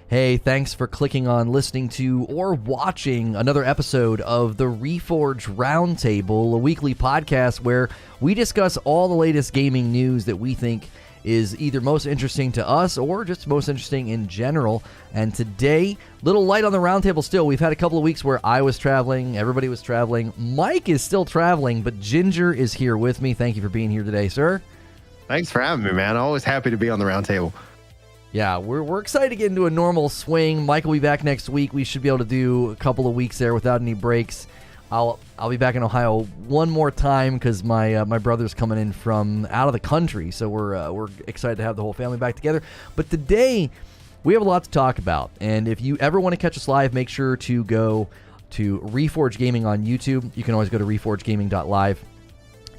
Hey, thanks for clicking on listening to or watching another episode of the Reforge Roundtable, a weekly podcast where we discuss all the latest gaming news that we think is either most interesting to us or just most interesting in general. And today, little light on the roundtable still. We've had a couple of weeks where I was traveling, everybody was traveling. Mike is still traveling, but Ginger is here with me. Thank you for being here today, sir. Thanks for having me, man. Always happy to be on the roundtable. Yeah, we're excited to get into a normal swing. Mike will be back next week. We should be able to do a couple of weeks there without any breaks. I'll be back in Ohio one more time because my brother's coming in from out of the country, so we're excited to have the whole family back together. But today we have a lot to talk about, and if you ever want to catch us live, make sure to go to Reforge Gaming on YouTube. You can always go to reforgegaming.live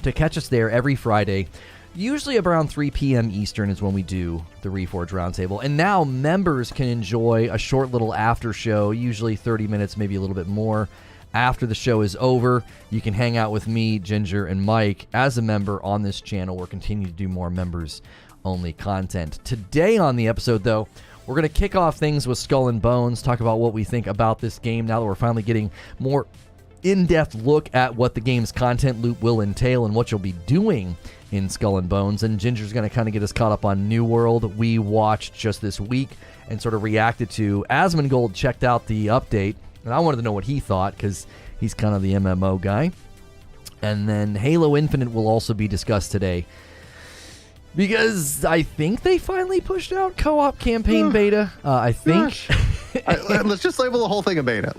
to catch us there every Friday. Usually around 3 p.m. Eastern is when we do the Reforge Roundtable. And now members can enjoy a short little after show, usually 30 minutes, maybe a little bit more. After the show is over, you can hang out with me, Ginger, and Mike as a member on this channel. We're continuing to do more members-only content. Today on the episode, though, we're going to kick off things with Skull and Bones, talk about what we think about this game now that we're finally getting more in-depth look at what the game's content loop will entail and what you'll be doing in Skull and Bones. And Ginger's going to kind of get us caught up on New World we watched just this week and sort of reacted to. Asmongold checked out the update, and I wanted to know what he thought because he's kind of the MMO guy. And then Halo Infinite will also be discussed today because I think they finally pushed out co-op campaign beta. I think. Let's just label the whole thing a beta.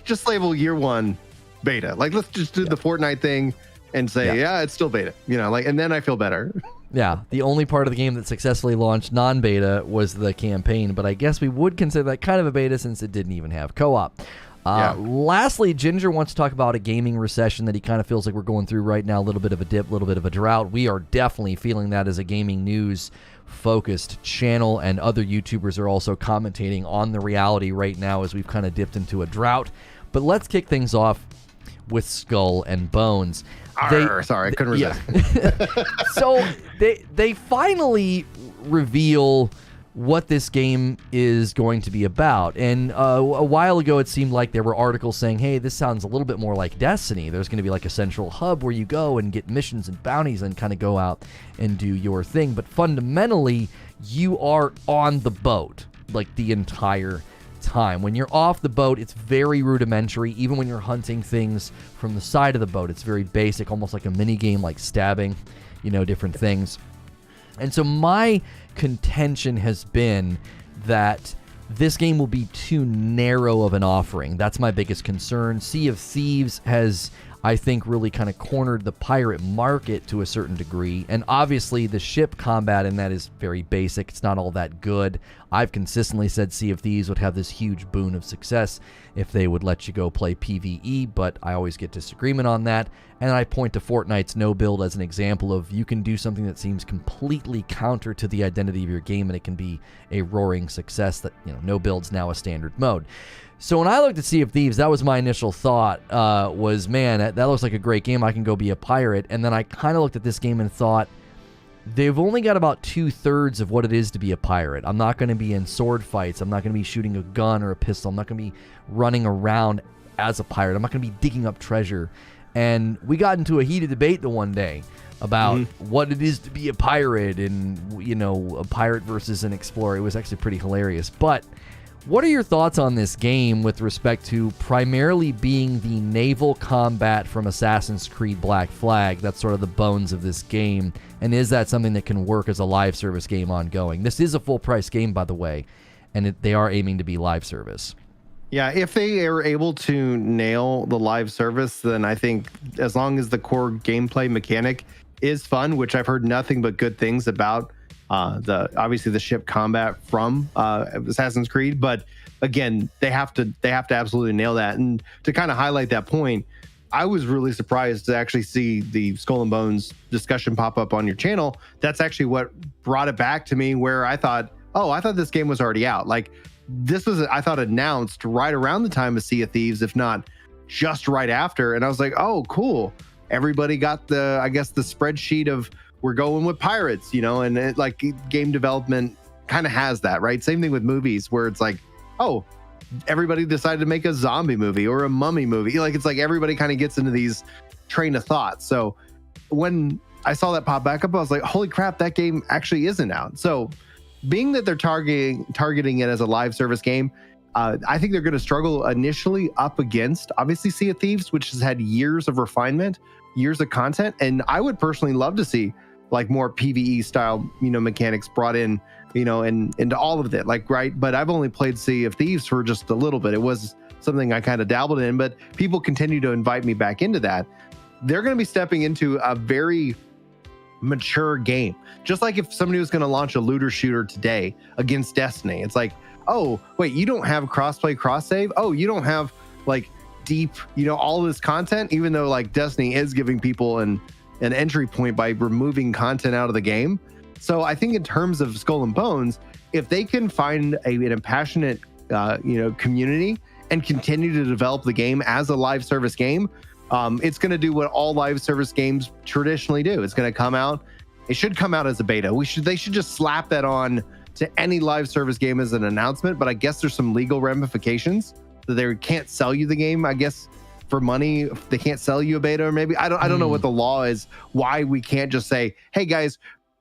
Just label year one beta. Let's just do the Fortnite thing and say, yeah, it's still beta. And then I feel better. Yeah, the only part of the game that successfully launched non-beta was the campaign, but I guess we would consider that kind of a beta since it didn't even have co-op. Lastly, Ginger wants to talk about a gaming recession that he kind of feels like we're going through right now, a little bit of a dip, a little bit of a drought. We are definitely feeling that as a gaming news focused channel, and other YouTubers are also commentating on the reality right now as we've kind of dipped into a drought. But let's kick things off with Skull and Bones. Sorry, I couldn't resist. Yeah. So they finally reveal what this game is going to be about. And a while ago, it seemed like there were articles saying, hey, this sounds a little bit more like Destiny. There's going to be like a central hub where you go and get missions and bounties and kind of go out and do your thing. But fundamentally, you are on the boat like the entire time. When you're off the boat, it's very rudimentary. Even when you're hunting things from the side of the boat, it's very basic, almost like a mini game, like stabbing, different things. And so my contention has been that this game will be too narrow of an offering. That's my biggest concern. Sea of Thieves has, I think, really kind of cornered the pirate market to a certain degree. And obviously the ship combat in that is very basic. It's not all that good. I've consistently said Sea of Thieves would have this huge boon of success if they would let you go play PvE, but I always get disagreement on that. And I point to Fortnite's no build as an example of you can do something that seems completely counter to the identity of your game, and it can be a roaring success that, no build's now a standard mode. So when I looked at Sea of Thieves, that was my initial thought, was, man, that looks like a great game. I can go be a pirate. And then I kind of looked at this game and thought, they've only got about 2/3 of what it is to be a pirate. I'm not going to be in sword fights. I'm not going to be shooting a gun or a pistol. I'm not going to be running around as a pirate. I'm not going to be digging up treasure. And we got into a heated debate the one day about what it is to be a pirate and, a pirate versus an explorer. It was actually pretty hilarious. But what are your thoughts on this game with respect to primarily being the naval combat from Assassin's Creed Black Flag? That's sort of the bones of this game. And is that something that can work as a live service game ongoing? This is a full price game, by the way, and they are aiming to be live service. Yeah, if they are able to nail the live service, then I think as long as the core gameplay mechanic is fun, which I've heard nothing but good things about, obviously the ship combat from Assassin's Creed, but again, they have to absolutely nail that. And to kind of highlight that point, I was really surprised to actually see the Skull and Bones discussion pop up on your channel. That's actually what brought it back to me, where I thought this game was already out. Like, this was, I thought, announced right around the time of Sea of Thieves, if not just right after. And I was like, oh, cool. Everybody got the spreadsheet of we're going with pirates, and like game development kind of has that, right? Same thing with movies where it's like, oh, everybody decided to make a zombie movie or a mummy movie. Like, it's like everybody kind of gets into these train of thought. So when I saw that pop back up, I was like, holy crap, that game actually isn't out. So being that they're targeting it as a live service game, I think they're going to struggle initially up against obviously Sea of Thieves, which has had years of refinement, years of content. And I would personally love to see like more PvE style, mechanics brought in, and into all of it, like, right. But I've only played Sea of Thieves for just a little bit. It was something I kind of dabbled in, but people continue to invite me back into that. They're going to be stepping into a very mature game. Just like if somebody was going to launch a looter shooter today against Destiny, it's like, oh, wait, you don't have crossplay, cross save. Oh, you don't have like deep, all this content, even though like Destiny is giving people an entry point by removing content out of the game. So I think in terms of Skull and Bones, if they can find a passionate, community and continue to develop the game as a live service game, it's going to do what all live service games traditionally do. It's going to come out. It should come out as a beta. They should just slap that on to any live service game as an announcement. But I guess there's some legal ramifications that they can't sell you the game, I guess, for money. They can't sell you a beta, or maybe I don't know what the law is, why we can't just say, hey guys,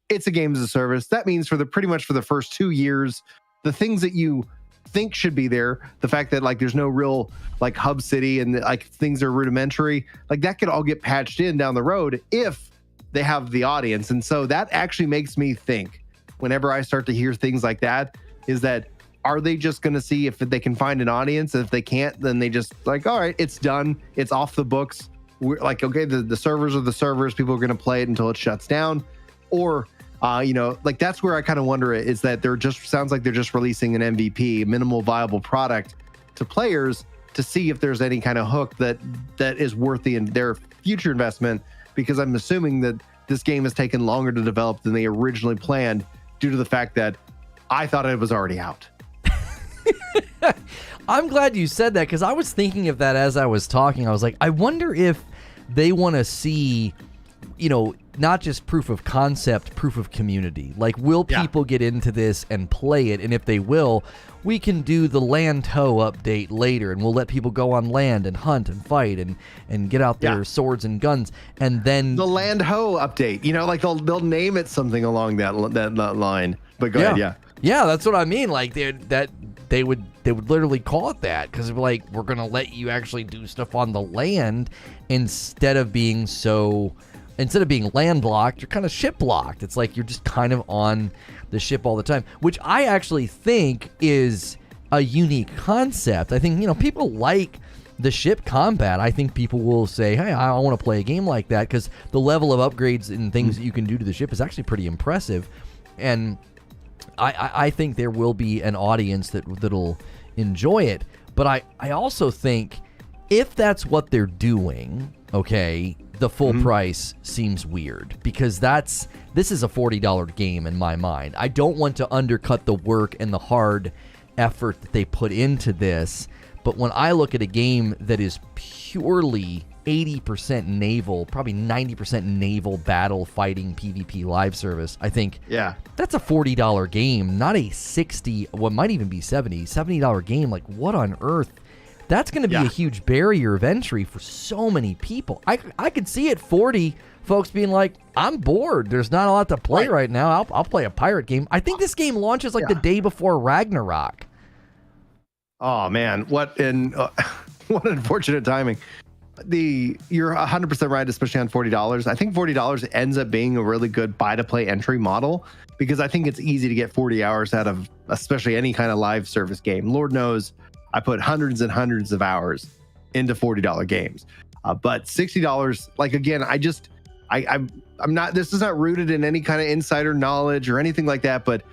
it's a game as a service. That means pretty much for the first 2 years, the things that you think should be there, the fact that like there's no real like hub city and like things are rudimentary, like that could all get patched in down the road if they have the audience. And so that actually makes me think, whenever I start to hear things like that, is that are they just going to see if they can find an audience? And if they can't, then they just like, all right, it's done, it's off the books. We're like, okay, the servers are the servers, people are going to play it until it shuts down. Or like that's where I kind of wonder is that sounds like they're just releasing an MVP, minimal viable product, to players to see if there's any kind of hook that is worthy in their future investment, because I'm assuming that this game has taken longer to develop than they originally planned due to the fact that I thought it was already out. I'm glad you said that, because I was thinking of that as I was talking. I was like, I wonder if they want to see, not just proof of concept, proof of community. Like, will people get into this and play it? And if they will, we can do the land ho update later, and we'll let people go on land and hunt and fight and get out their swords and guns. And then the land ho update, like they'll name it something along that line. But go ahead, yeah, that's what I mean. Like they would literally call it that, because like, we're gonna let you actually do stuff on the land instead of being landlocked, you're kind of ship blocked. It's like you're just kind of on the ship all the time, which I actually think is a unique concept. I think, people like the ship combat. I think people will say, hey, I want to play a game like that, because the level of upgrades and things that you can do to the ship is actually pretty impressive. And I think there will be an audience that'll enjoy it. But I also think if that's what they're doing, okay, the full price seems weird, because this is a $40 game in my mind. I don't want to undercut the work and the hard effort that they put into this, but when I look at a game that is purely 80% naval, probably 90% naval battle fighting PvP live service, I think that's a $40 game, not a $60, what might even be $70 game. Like, what on earth? That's going to be a huge barrier of entry for so many people. I could see at 40 folks being like, I'm bored. There's not a lot to play right now. I'll play a pirate game. I think this game launches like the day before Ragnarok. Oh man, what unfortunate timing. You're 100% right, especially on $40. I think $40 ends up being a really good buy to play entry model, because I think it's easy to get 40 hours out of especially any kind of live service game. Lord knows I put hundreds and hundreds of hours into $40 games. But $60, like, again, I'm not, this is not rooted in any kind of insider knowledge or anything like that, but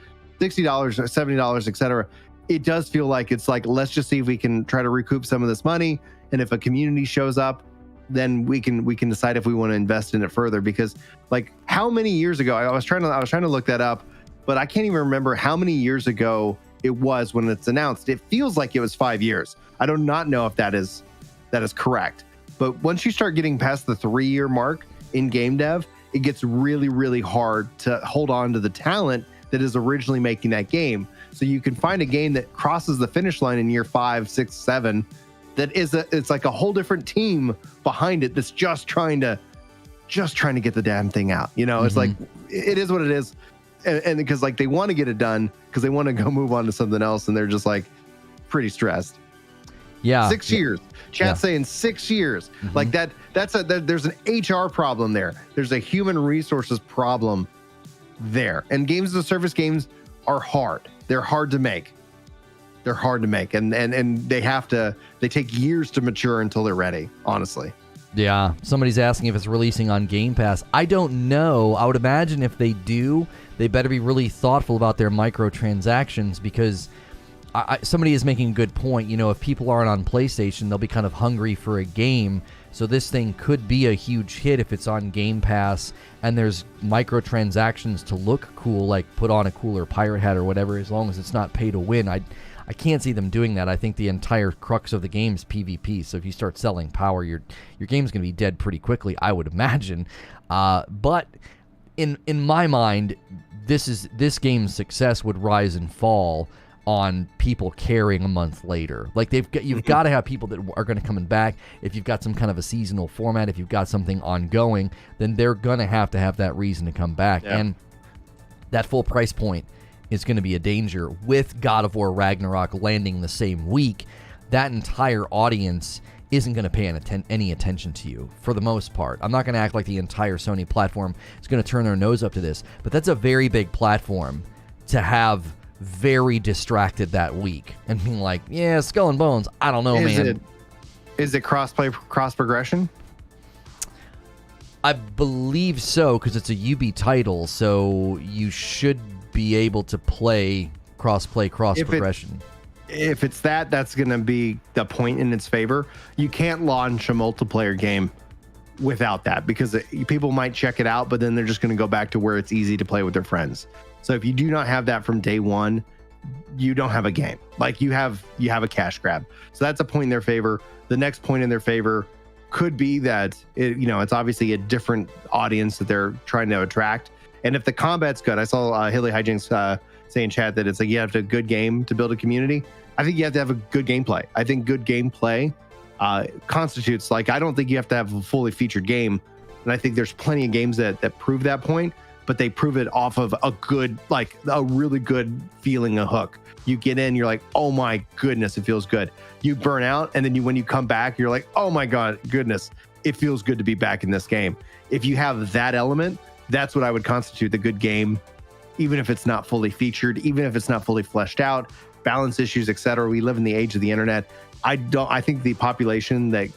$60 or $70, etc. It does feel like it's like, let's just see if we can try to recoup some of this money. And if a community shows up, then we can decide if we want to invest in it further. Because like, how many years ago, I was trying to look that up, but I can't even remember how many years ago it was when it's announced. It feels like it was 5 years. I do not know if that is correct. But once you start getting past the 3-year mark in game dev, it gets really, really hard to hold on to the talent that is originally making that game. So you can find a game that crosses the finish line in year 5, 6, 7 that it's like a whole different team behind it that's just trying to get the damn thing out. It's like, it is what it is. And because like they want to get it done because they want to go move on to something else, and they're just like pretty stressed. Yeah. 6 years. Chat's saying 6 years. Like there's an HR problem there. There's a human resources problem there. And games as a service games are hard. They're hard to make. And they take years to mature until they're ready, honestly. Yeah. Somebody's asking if it's releasing on Game Pass. I don't know. I would imagine if they do, they better be really thoughtful about their microtransactions, because somebody is making a good point. If people aren't on PlayStation, they'll be kind of hungry for a game. So this thing could be a huge hit if it's on Game Pass and there's microtransactions to look cool, like put on a cooler pirate hat or whatever, as long as it's not pay to win. I can't see them doing that. I think the entire crux of the game is PvP. So if you start selling power, your game's going to be dead pretty quickly, I would imagine. But in my mind, this game's success would rise and fall on people caring a month later. Like you've got to have people that are going to come back. If you've got some kind of a seasonal format, if you've got something ongoing, then they're going to have that reason to come back. Yeah. And that full price point is going to be a danger. With God of War Ragnarok landing the same week, that entire audience isn't going to pay any attention to you for the most part. I'm not going to act like the entire Sony platform is going to turn their nose up to this, but that's a very big platform to have very distracted that week and being like, yeah, Skull and Bones, I don't know, man. Is it cross-play, cross-progression? I believe so, because it's a UB title, so you should be able to play cross-play, cross-progression. If it's that's going to be the point in its favor. You can't launch a multiplayer game without that, because people might check it out, but then they're just going to go back to where it's easy to play with their friends. So if you do not have that from day one, you don't have a game. Like you have a cash grab. So that's a point in their favor. The next point in their favor could be that it's obviously a different audience that they're trying to attract. And if the combat's good, I saw Hilly Hijinks say in chat that it's like you have to have a good game to build a community. I think you have to have a good gameplay. I think good gameplay constitutes, like, I don't think you have to have a fully featured game. And I think there's plenty of games that prove that point, but they prove it off of a really good feeling, a hook. You get in, you're like, oh my goodness, it feels good. You burn out, and then when you come back, you're like, oh my goodness, it feels good to be back in this game. If you have that element, that's what I would constitute the good game, even if it's not fully featured, even if it's not fully fleshed out, balance issues, etc. We live in the age of the internet. I think the population that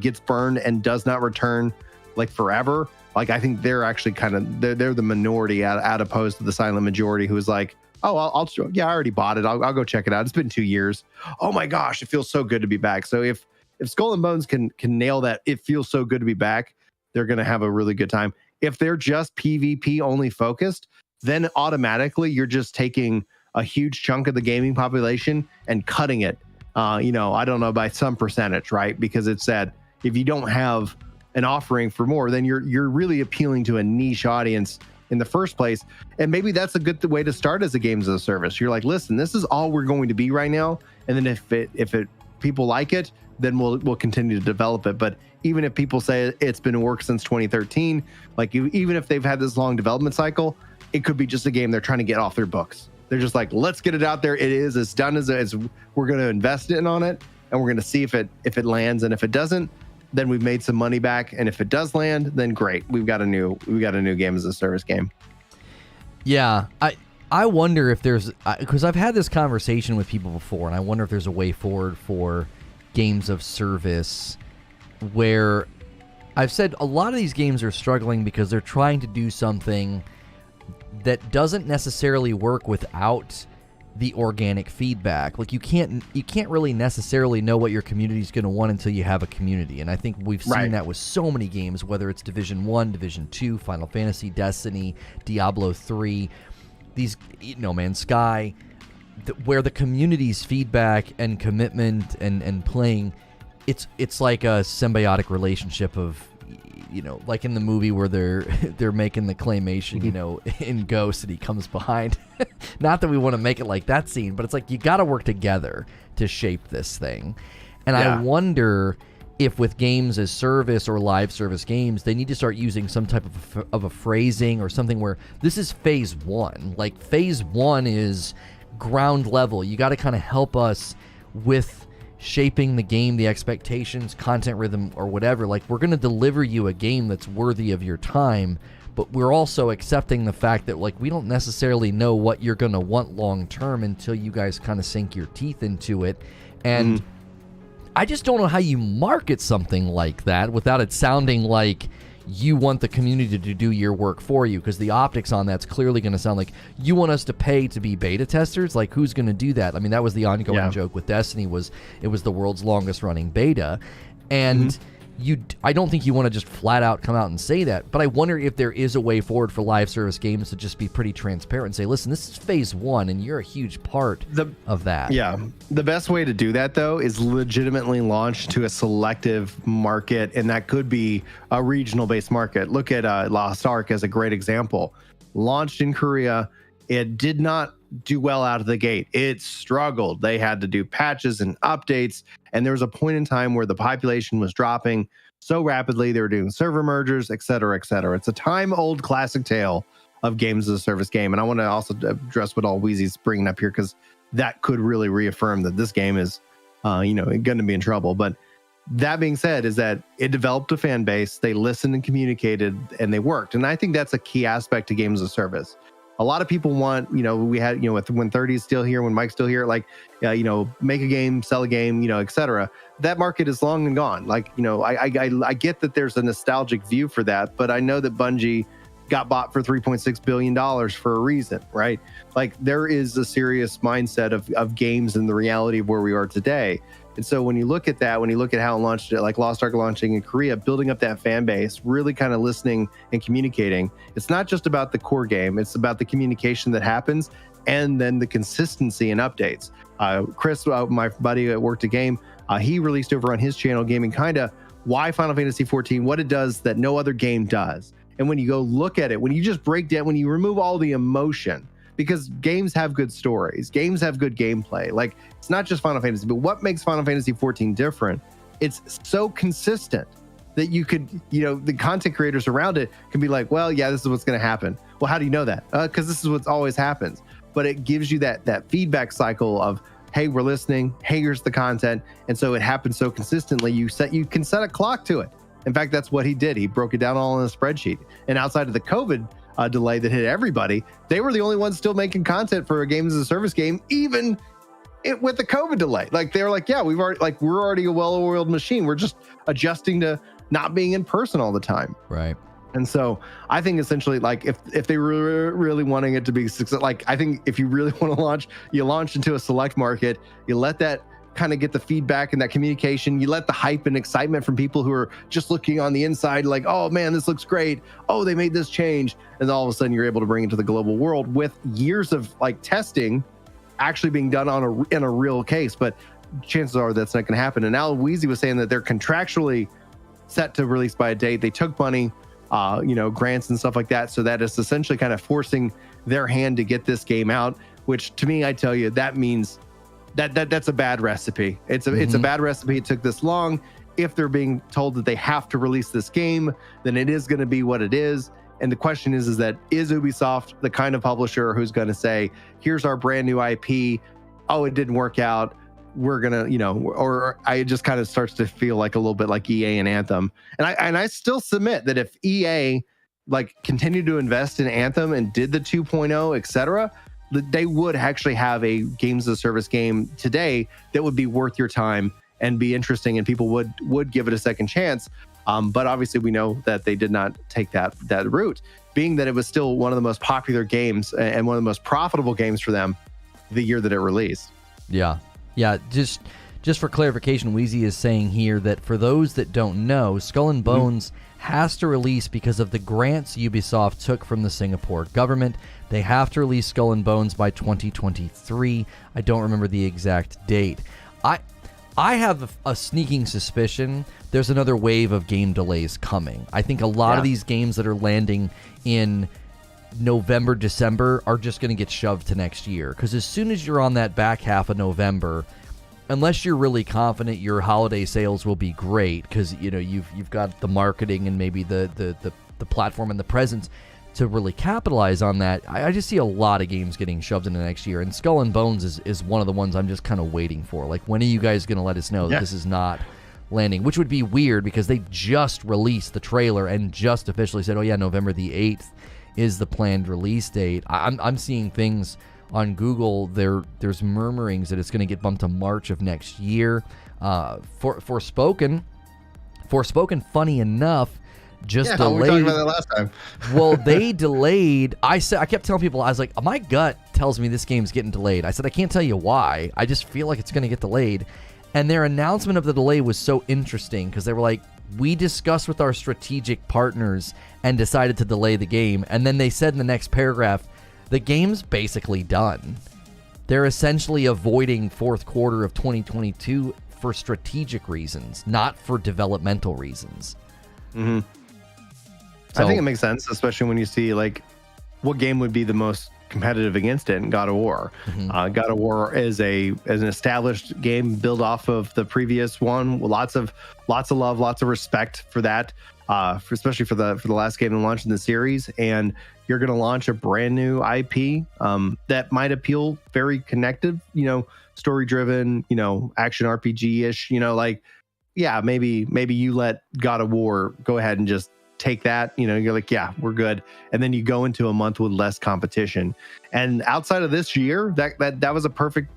gets burned and does not return like forever, like, I think they're actually they're the minority out opposed to the silent majority who is like, oh, I already bought it. I'll go check it out. It's been 2 years. Oh my gosh, it feels so good to be back. So if Skull and Bones can nail that, it feels so good to be back, they're going to have a really good time. If they're just PvP only focused, then automatically you're just taking a huge chunk of the gaming population and cutting it, I don't know, by some percentage, right? Because it's that if you don't have an offering for more, then you're really appealing to a niche audience in the first place. And maybe that's a good way to start as a games as a service. You're like, listen, this is all we're going to be right now. And then if people like it, then we'll continue to develop it. But even if people say it's been in work since 2013, like even if they've had this long development cycle, it could be just a game they're trying to get off their books. They're just like, let's get it out there. It is as done as we're going to invest in on it, and we're going to see if it lands. And if it doesn't, then we've made some money back. And if it does land, then great, we've got a new game as a service game. Yeah, I wonder if there's, because I've had this conversation with people before, and I wonder if there's a way forward for games of service where I've said a lot of these games are struggling because they're trying to do something that doesn't necessarily work without the organic feedback. Like you can't really necessarily know what your community is going to want until you have a community. And I think we've seen that with so many games, whether it's Division 1, Division 2, Final Fantasy, Destiny, Diablo 3, these, No Man's Sky, where the community's feedback and commitment and playing, it's like a symbiotic relationship of, like in the movie where they're making the claymation, in Ghost, and he comes behind. Not that we want to make it like that scene, but it's like you got to work together to shape this thing. And I wonder if with games as service or live service games, they need to start using some type of a phrasing or something where this is phase one. Like phase one is ground level. You got to kind of help us with shaping the game, the expectations, content rhythm, or whatever. Like, we're going to deliver you a game that's worthy of your time, but we're also accepting the fact that, like, we don't necessarily know what you're going to want long term until you guys kind of sink your teeth into it. And I just don't know how you market something like that without it sounding like you want the community to do your work for you, because the optics on that's clearly going to sound like you want us to pay to be beta testers. Like, who's going to do that? I mean, that was the ongoing joke with Destiny, it was the world's longest running beta, and I don't think you want to just flat out come out and say that, but I wonder if there is a way forward for live service games to just be pretty transparent and say, listen, this is phase one and you're a huge part of that. Yeah. The best way to do that, though, is legitimately launch to a selective market, and that could be a regional based market. Look at Lost Ark as a great example. Launched in Korea, it did not do well out of the gate. It struggled. They had to do patches and updates, and there was a point in time where the population was dropping so rapidly. They were doing server mergers, et cetera, et cetera. It's a time-old classic tale of games as a service game, and I want to also address what all Wheezy's bringing up here, because that could really reaffirm that this game is, going to be in trouble. But that being said, is that it developed a fan base, they listened and communicated, and they worked. And I think that's a key aspect to games as a service. A lot of people want, we had, when 30 is still here, when Mike's still here, like, make a game, sell a game, et cetera. That market is long and gone. Like, I get that there's a nostalgic view for that, but I know that Bungie got bought for $3.6 billion for a reason, right? Like, there is a serious mindset of games and the reality of where we are today. And so when you look at that, when you look at how it launched, like Lost Ark launching in Korea, building up that fan base, really kind of listening and communicating, it's not just about the core game, it's about the communication that happens and then the consistency and updates. Chris, my buddy at Worked a Game, he released over on his channel, Gaming Kinda, why Final Fantasy XIV, what it does that no other game does. And when you go look at it, when you just break down, when you remove all the emotion, because games have good stories, games have good gameplay. Like, it's not just Final Fantasy, but what makes Final Fantasy XIV different? It's so consistent that you could, the content creators around it can be like, well, yeah, this is what's going to happen. Well, how do you know that? Because this is what always happens. But it gives you that feedback cycle of, hey, we're listening. Hey, here's the content. And so it happens so consistently. You can set a clock to it. In fact, that's what he did. He broke it down all in a spreadsheet. And outside of the COVID delay that hit everybody, they were the only ones still making content for a games as a service game, even with the COVID delay. Like, they were like, yeah, we're already a well-oiled machine. We're just adjusting to not being in person all the time. Right. And so I think essentially, like, if they were really wanting it to be success, like, I think if you really want to launch, you launch into a select market, you let that kind of get the feedback and that communication, you let the hype and excitement from people who are just looking on the inside, like, oh man, this looks great, oh, they made this change, and all of a sudden you're able to bring it to the global world with years of like testing actually being done in a real case. But chances are that's not going to happen. And now Wheezy was saying that they're contractually set to release by a date. They took money, grants and stuff like that, so that is essentially kind of forcing their hand to get this game out, which to me, I tell you, that means that's a bad recipe. It's a bad recipe. It took this long. If they're being told that they have to release this game, then it is going to be what it is. And the question is Ubisoft the kind of publisher who's going to say, here's our brand new IP. Oh, it didn't work out. We're going to, or I just kind of starts to feel like a little bit like EA and Anthem. And I still submit that if EA like continued to invest in Anthem and did the 2.0, et cetera, they would actually have a games as a service game today that would be worth your time and be interesting, and people would give it a second chance. But obviously we know that they did not take that route, being that it was still one of the most popular games and one of the most profitable games for them the year that it released. Yeah. Just for clarification, Wheezy is saying here that for those that don't know, Skull and Bones has to release because of the grants Ubisoft took from the Singapore government. They have to release Skull and Bones by 2023. I don't remember the exact date. I have a sneaking suspicion there's another wave of game delays coming. I think a lot of these games that are landing in November, December are just going to get shoved to next year. Because as soon as you're on that back half of November, unless you're really confident your holiday sales will be great, because you've got the marketing and maybe the platform and the presence to really capitalize on that, I just see a lot of games getting shoved into next year. And Skull and Bones is one of the ones I'm just kind of waiting for. Like, when are you guys going to let us know that this is not landing? Which would be weird because they just released the trailer and just officially said, oh yeah, November the 8th is the planned release date. I'm seeing things on Google. There's murmurings that it's going to get bumped to March of next year. Forspoken, funny enough, just delayed. We talked about that last time. Well, they delayed. I kept telling people, I was like, my gut tells me this game's getting delayed. I said, I can't tell you why. I just feel like it's going to get delayed. And their announcement of the delay was so interesting because they were like, we discussed with our strategic partners and decided to delay the game. And then they said in the next paragraph, the game's basically done. They're essentially avoiding fourth quarter of 2022 for strategic reasons, not for developmental reasons. Mm-hmm. So, I think it makes sense, especially when you see like what game would be the most competitive against it in God of War. Mm-hmm. God of War is an established game built off of the previous one. Lots of love, lots of respect for that, especially for the last game to launch in the series. And you're going to launch a brand new IP that might appeal, very connected, story driven, action RPG ish. Maybe you let God of War go ahead and just take that, you're like, yeah, we're good. And then you go into a month with less competition. And outside of this year, that was a perfect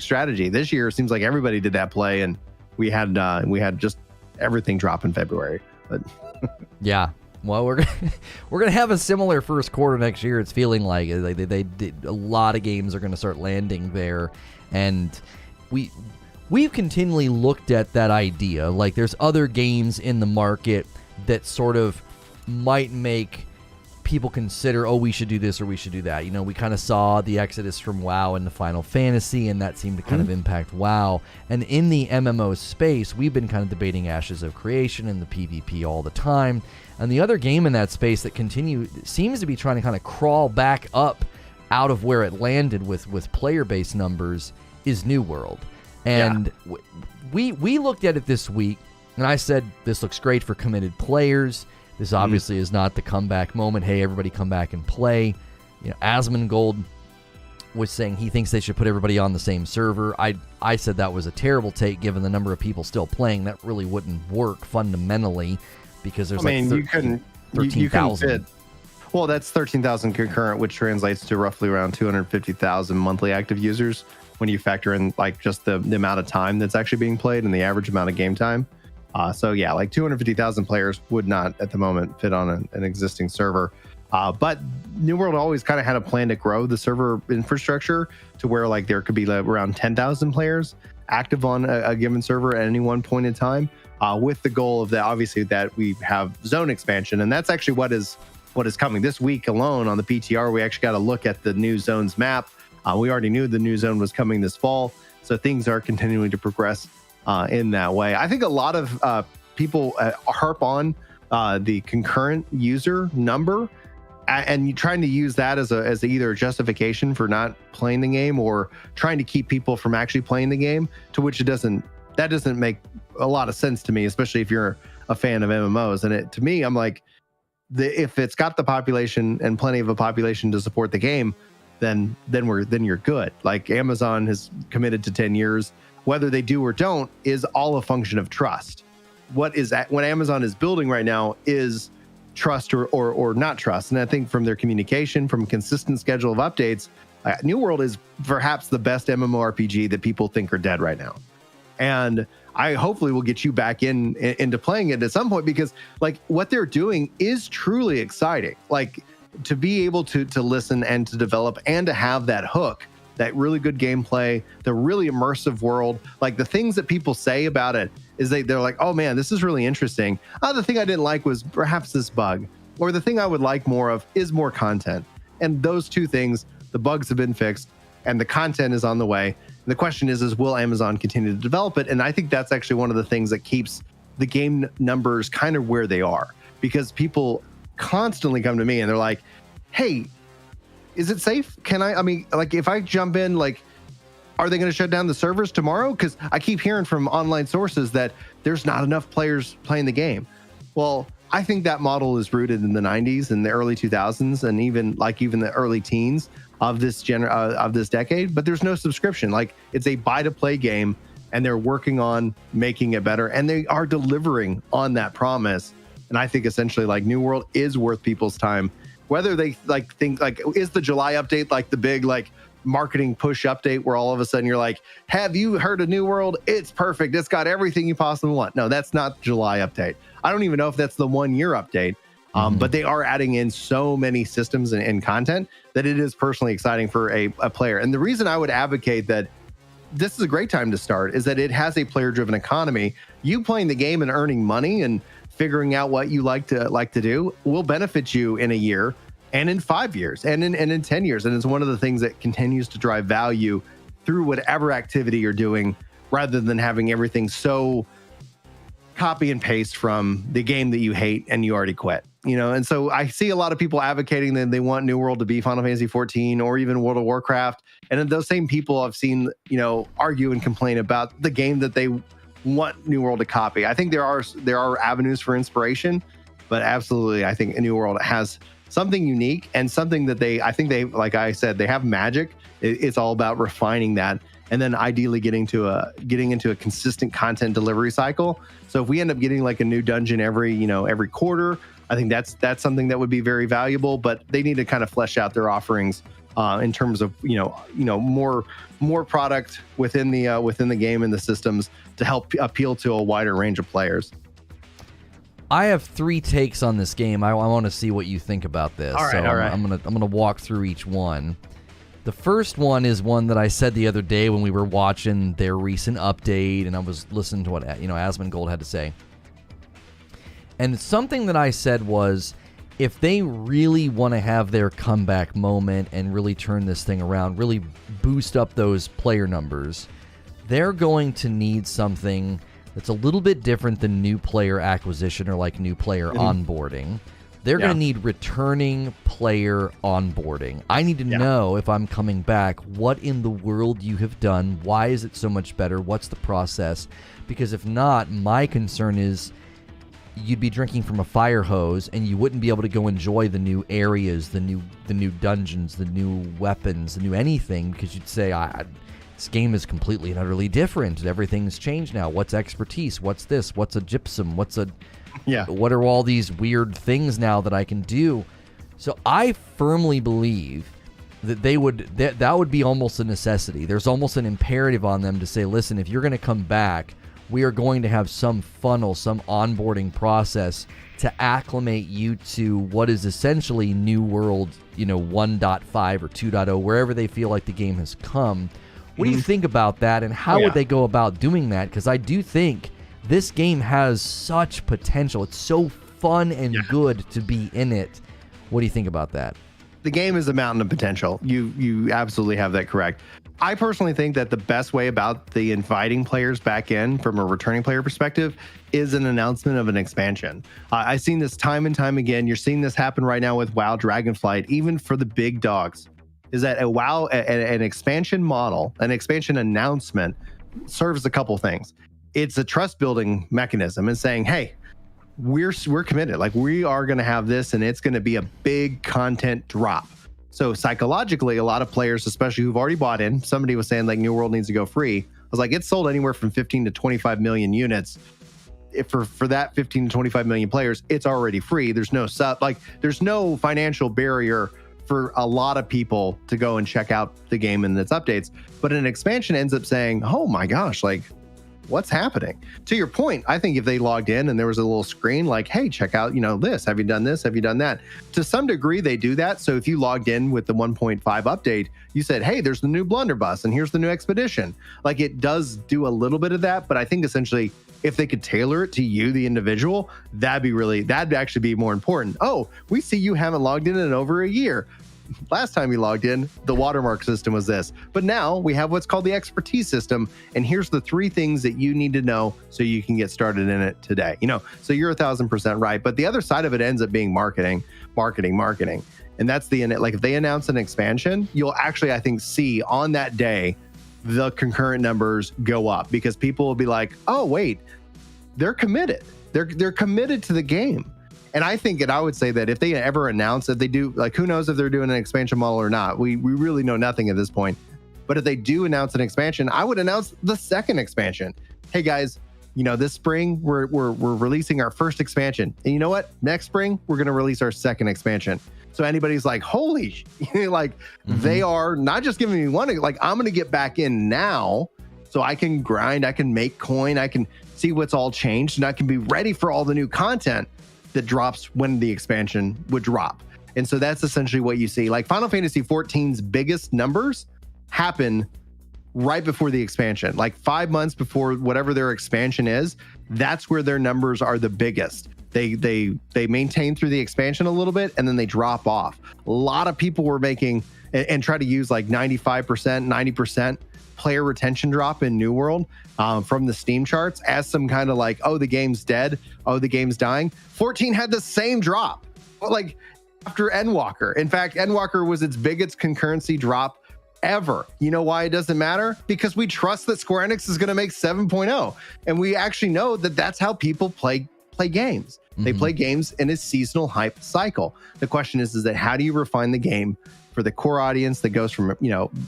strategy. This year, it seems like everybody did that play, and we had just everything drop in February. But yeah, well, we're gonna have a similar first quarter next year. It's feeling like they did, a lot of games are going to start landing there, and we've continually looked at that idea. Like, there's other games in the market that sort of might make people consider, oh, we should do this or we should do that. We kind of saw the exodus from WoW into Final Fantasy, and that seemed to kind of impact WoW. And in the MMO space, we've been kind of debating Ashes of Creation and the PvP all the time. And the other game in that space that seems to be trying to kind of crawl back up out of where it landed with player base numbers is New World. And we looked at it this week, and I said, this looks great for committed players. This obviously is not the comeback moment. Hey, everybody come back and play. Asmongold was saying he thinks they should put everybody on the same server. I said that was a terrible take given the number of people still playing. That really wouldn't work fundamentally because there's 13,000. Well, that's 13,000 concurrent, which translates to roughly around 250,000 monthly active users when you factor in like just the amount of time that's actually being played and the average amount of game time. So yeah, like 250,000 players would not at the moment fit on an existing server. But New World always kind of had a plan to grow the server infrastructure to where like there could be around 10,000 players active on a given server at any one point in time, with the goal of that, obviously, that we have zone expansion. And that's actually what is coming this week alone on the PTR. We actually got to look at the new zones map. We already knew the new zone was coming this fall. So things are continuing to progress in that way. I think a lot of people harp on the concurrent user number and trying to use that as either a justification for not playing the game or trying to keep people from actually playing the game, to which that doesn't make a lot of sense to me, especially if you're a fan of MMOs. And to me, I'm like, if it's got the population and plenty of a population to support the game, then you're good. Like, Amazon has committed to 10 years. Whether they do or don't is all a function of trust. What Amazon is building right now is trust or not trust. And I think from their communication, from a consistent schedule of updates, New World is perhaps the best MMORPG that people think are dead right now. And I hopefully will get you back into playing it at some point, because like what they're doing is truly exciting. Like, to be able to listen and to develop and to have that hook, that really good gameplay, the really immersive world. Like, the things that people say about it is they're like, oh man, this is really interesting. The thing I didn't like was perhaps this bug, or the thing I would like more of is more content. And those two things, the bugs have been fixed and the content is on the way. And the question is will Amazon continue to develop it? And I think that's actually one of the things that keeps the game numbers kind of where they are, because people constantly come to me and they're like, hey, is it safe? I mean, like if I jump in, like, are they going to shut down the servers tomorrow? Because I keep hearing from online sources that there's not enough players playing the game. Well, I think that model is rooted in the 90s and the early 2000s, and even the early teens of this decade. But there's no subscription. Like, it's a buy-to-play game, and they're working on making it better, and they are delivering on that promise. And I think essentially, like, New World is worth people's time, whether they think is the July update like the big marketing push update where all of a sudden you're like, have you heard of New World? It's perfect. It's got everything you possibly want. No, that's not the July update. I don't even know if that's the 1 year update. But they are adding in so many systems and content that it is personally exciting for a player. And the reason I would advocate that this is a great time to start is that it has a player-driven economy. You playing the game and earning money and figuring out what you like to do will benefit you in a year and in 5 years and in 10 years. And it's one of the things that continues to drive value through whatever activity you're doing, rather than having everything so copy and paste from the game that you hate and you already quit. And so I see a lot of people advocating that they want New World to be Final Fantasy 14 or even World of Warcraft. And then those same people I've seen, argue and complain about the game that they want New World to copy. I think there are avenues for inspiration, but absolutely, I think New World has something unique and something that they, like I said, they have magic. It's all about refining that, and then ideally getting into a consistent content delivery cycle. So if we end up getting like a new dungeon every quarter, I think that's something that would be very valuable. But they need to kind of flesh out their offerings in terms of more product within the game and the systems to help appeal to a wider range of players. I have 3 takes on this game. I want to see what you think about this. All right. I'm gonna walk through each one. The first one is one that I said the other day when we were watching their recent update, and I was listening to what Asmongold had to say. And something that I said was, if they really want to have their comeback moment and really turn this thing around, really boost up those player numbers, they're going to need something that's a little bit different than new player acquisition or like new player onboarding. They're going to need returning player onboarding. I need to know, if I'm coming back, what in the world you have done. Why is it so much better? What's the process? Because if not, my concern is you'd be drinking from a fire hose and you wouldn't be able to go enjoy the new areas, the new dungeons, the new weapons, the new anything, because you'd say, this game is completely and utterly different. Everything's changed now. What's expertise? What's this? What's a gypsum? What are all these weird things now that I can do? So I firmly believe that that would be almost a necessity. There's almost an imperative on them to say, listen, if you're going to come back, we are going to have some funnel, some onboarding process to acclimate you to what is essentially New World, 1.5 or 2.0, wherever they feel like the game has come. What do you think about that, and how would they go about doing that? Because I do think this game has such potential. It's so fun and good to be in it. What do you think about that? The game is a mountain of potential. You absolutely have that correct. I personally think that the best way about the inviting players back in from a returning player perspective is an announcement of an expansion. I've seen this time and time again. You're seeing this happen right now with WoW Dragonflight, even for the big dogs. Is that an expansion model, an expansion announcement serves a couple things. It's a trust building mechanism and saying, hey, we're committed. Like, we are going to have this, and it's going to be a big content drop. So psychologically, a lot of players, especially who've already bought in, somebody was saying like New World needs to go free. I was like, it's sold anywhere from 15 to 25 million units. If for that 15 to 25 million players, it's already free. There's no there's no financial barrier for a lot of people to go and check out the game and its updates. But an expansion ends up saying, oh my gosh, like, what's happening? To your point, I think if they logged in and there was a little screen like, hey, check out, this, have you done this? Have you done that? To some degree, they do that. So if you logged in with the 1.5 update, you said, hey, there's the new blunderbuss and here's the new expedition. Like, it does do a little bit of that, but I think essentially if they could tailor it to you, the individual, that'd actually be more important. Oh, we see you haven't logged in over a year. last time you logged in, the watermark system was this. But now we have what's called the expertise system. And here's the 3 things that you need to know so you can get started in it today. So you're 1,000% right. But the other side of it ends up being marketing. And that's if they announce an expansion, you'll actually, I think, see on that day, the concurrent numbers go up because people will be like, oh, wait, they're committed. They're committed to the game. And I would say that if they ever announce that they do, who knows if they're doing an expansion model or not? We really know nothing at this point. But if they do announce an expansion, I would announce the second expansion. Hey guys, this spring we're releasing our first expansion. And you know what? Next spring we're going to release our second expansion. So anybody's like, holy, they are not just giving me one. I'm going to get back in now, so I can grind, I can make coin, I can see what's all changed, and I can be ready for all the new content that drops when the expansion would drop. And so that's essentially what you see. Final Fantasy XIV's biggest numbers happen right before the expansion, 5 months before whatever their expansion is. That's where their numbers are the biggest. They maintain through the expansion a little bit, and then they drop off. A lot of people were making and try to use 95%, 90% player retention drop in New World from the Steam charts as some kind of oh, the game's dead, oh, the game's dying. 14 had the same drop, after Endwalker. In fact, Endwalker was its biggest concurrency drop ever. You know why it doesn't matter? Because we trust that Square Enix is going to make 7.0, and we actually know that that's how people play games. They play games in a seasonal hype cycle. The question is that how do you refine the game for the core audience that goes from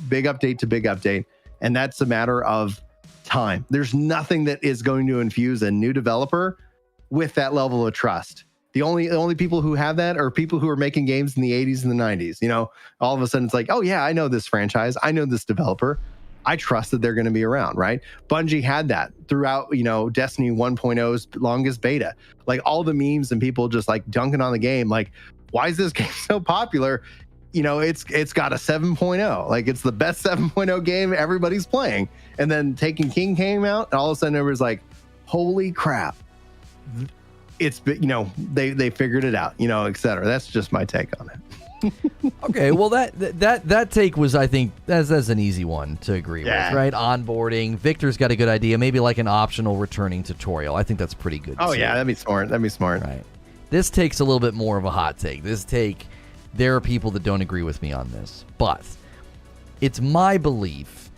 big update to big update? And that's a matter of time. There's nothing that is going to infuse a new developer with that level of trust. The only people who have that are people who are making games in the 80s and the 90s. All of a sudden it's oh yeah, I know this franchise, I know this developer, I trust that they're going to be around, right? Bungie had that throughout, Destiny 1.0's longest beta. All the memes and people just dunking on the game, why is this game so popular? It's got a 7.0. It's the best 7.0 game everybody's playing. And then Taken King came out, and all of a sudden everybody's holy crap. It's, they figured it out, et cetera. That's just my take on it. Okay, well that take was, I think, that's an easy one to agree with, right? Onboarding. Victor's got a good idea, maybe an optional returning tutorial. I think that's pretty good. Oh yeah, that'd be smart. Right. This takes a little bit more of a hot take. There are people that don't agree with me on this, but it's my belief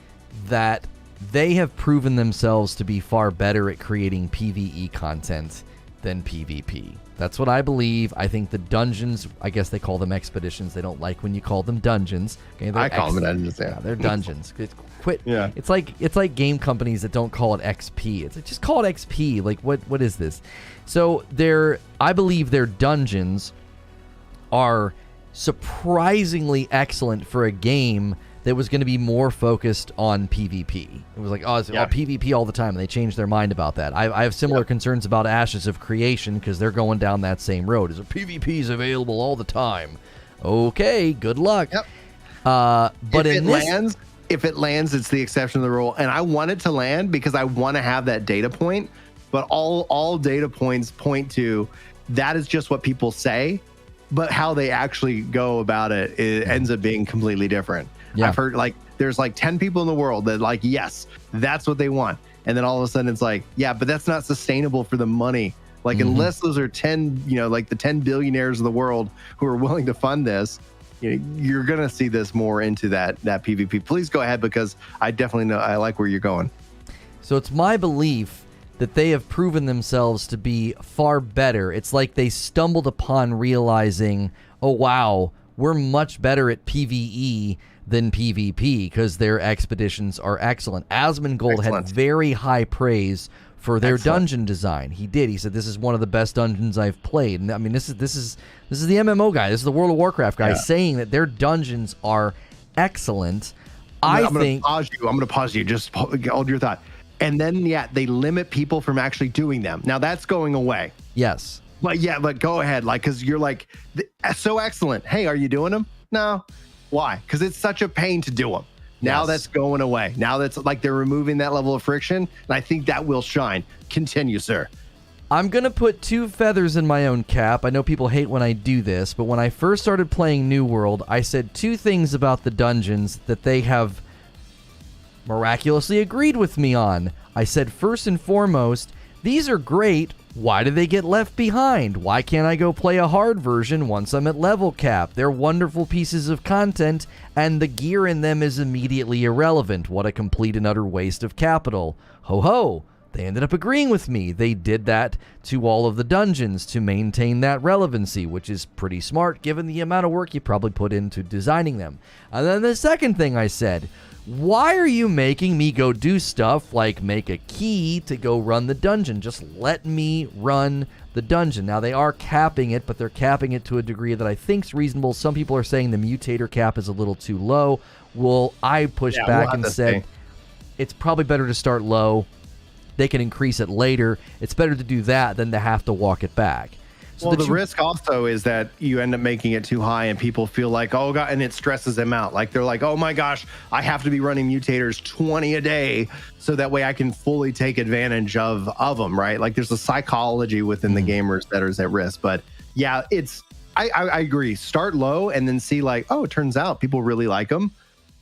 that they have proven themselves to be far better at creating PvE content than PvP. That's what I believe. I think the dungeons, I guess they call them expeditions. They don't like when you call them dungeons. Okay, I call them dungeons. Yeah, they're dungeons. Quit. Yeah. It's like game companies that don't call it XP. It's just call it XP. What is this? So I believe their dungeons are surprisingly excellent for a game that was going to be more focused on PvP. It was all PvP all the time, and they changed their mind about that. I have similar concerns about Ashes of Creation because they're going down that same road. Is PvP is available all the time? Okay, good luck. Yep. But if it lands, it's the exception to the rule. And I want it to land because I want to have that data point. But all data points point to that is just what people say, but how they actually go about it ends up being completely different. Yeah. I've heard there's 10 people in the world that yes, that's what they want. And then all of a sudden it's yeah, but that's not sustainable for the money. Unless those are 10, the 10 billionaires of the world who are willing to fund this, you're going to see this more into that PvP. Please go ahead, because I definitely know I like where you're going. So it's my belief that they have proven themselves to be far better. It's they stumbled upon realizing, oh wow, we're much better at PvE than PvP because their expeditions are excellent. Asmongold had very high praise for their dungeon design. He did. He said, this is one of the best dungeons I've played. And I mean, this is the MMO guy. This is the World of Warcraft guy saying that their dungeons are excellent. I'm going to pause you. Just hold your thought. And then, they limit people from actually doing them. Now that's going away. Yes. But go ahead. Because you're so excellent. Hey, are you doing them? No. Why? Because it's such a pain to do them. Now that's going away. Now that's they're removing that level of friction. And I think that will shine. Continue, sir. I'm going to put two feathers in my own cap. I know people hate when I do this, but when I first started playing New World, I said two things about the dungeons that they have miraculously agreed with me on. I said, first and foremost, these are great. Why do they get left behind? Why can't I go play a hard version once I'm at level cap? They're wonderful pieces of content, and the gear in them is immediately irrelevant. What a complete and utter waste of capital. Ho ho! They ended up agreeing with me. They did that to all of the dungeons to maintain that relevancy, which is pretty smart given the amount of work you probably put into designing them. And then the second thing I said, why are you making me go do stuff like make a key to go run the dungeon? Just let me run the dungeon. Now, they are capping it, but they're capping it to a degree that I think is reasonable. Some people are saying the mutator cap is a little too low. Well, I pushed back and said it's probably better to start low. They can increase it later. It's better to do that than to have to walk it back. So well, the risk also is that you end up making it too high and people feel like, oh God, and it stresses them out. Like they're like, oh my gosh, I have to be running mutators 20 a day so that way I can fully take advantage of them, right? Like there's a psychology within the gamers that is at risk. But yeah, I agree. Start low and then see like, oh, it turns out people really like them.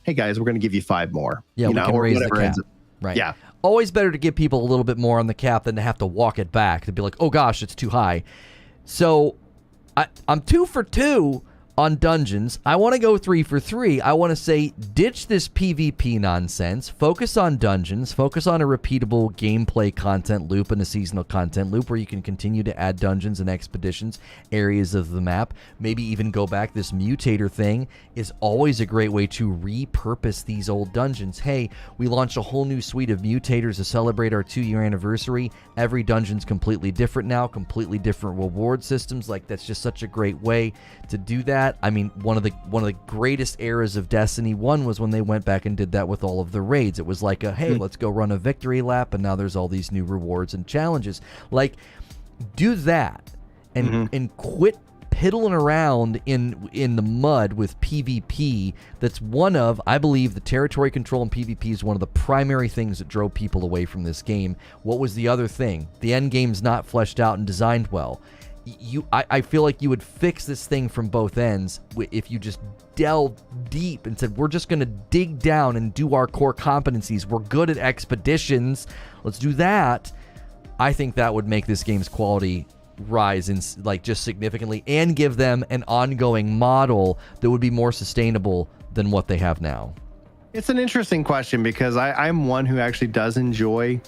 Hey guys, we're going to give you 5 more. Yeah, we can raise the cap. Right. Yeah. Always better to give people a little bit more on the cap than to have to walk it back to be like, oh gosh, it's too high. So I'm 2 for 2 on dungeons. I want to go 3 for 3. I want to say ditch this PvP nonsense. Focus on dungeons. Focus on a repeatable gameplay content loop and a seasonal content loop where you can continue to add dungeons and expeditions, areas of the map. Maybe even go back. This mutator thing is always a great way to repurpose these old dungeons. Hey, we launched a whole new suite of mutators to celebrate our 2-year anniversary. Every dungeon's completely different now, completely different reward systems. Like, that's just such a great way to do that. I mean, one of the greatest eras of Destiny 1 was when they went back and did that with all of the raids. It was like a, hey, let's go run a victory lap, and now there's all these new rewards and challenges. Like, do that and quit piddling around in the mud with PvP. That's one of, I believe, the territory control in PvP is one of the primary things that drove people away from this game. What was the other thing? The end game's not fleshed out and designed well. I feel like you would fix this thing from both ends if you just delved deep and said, we're just going to dig down and do our core competencies. We're good at expeditions. Let's do that. I think that would make this game's quality rise in like just significantly and give them an ongoing model that would be more sustainable than what they have now. It's an interesting question because I'm one who actually does enjoy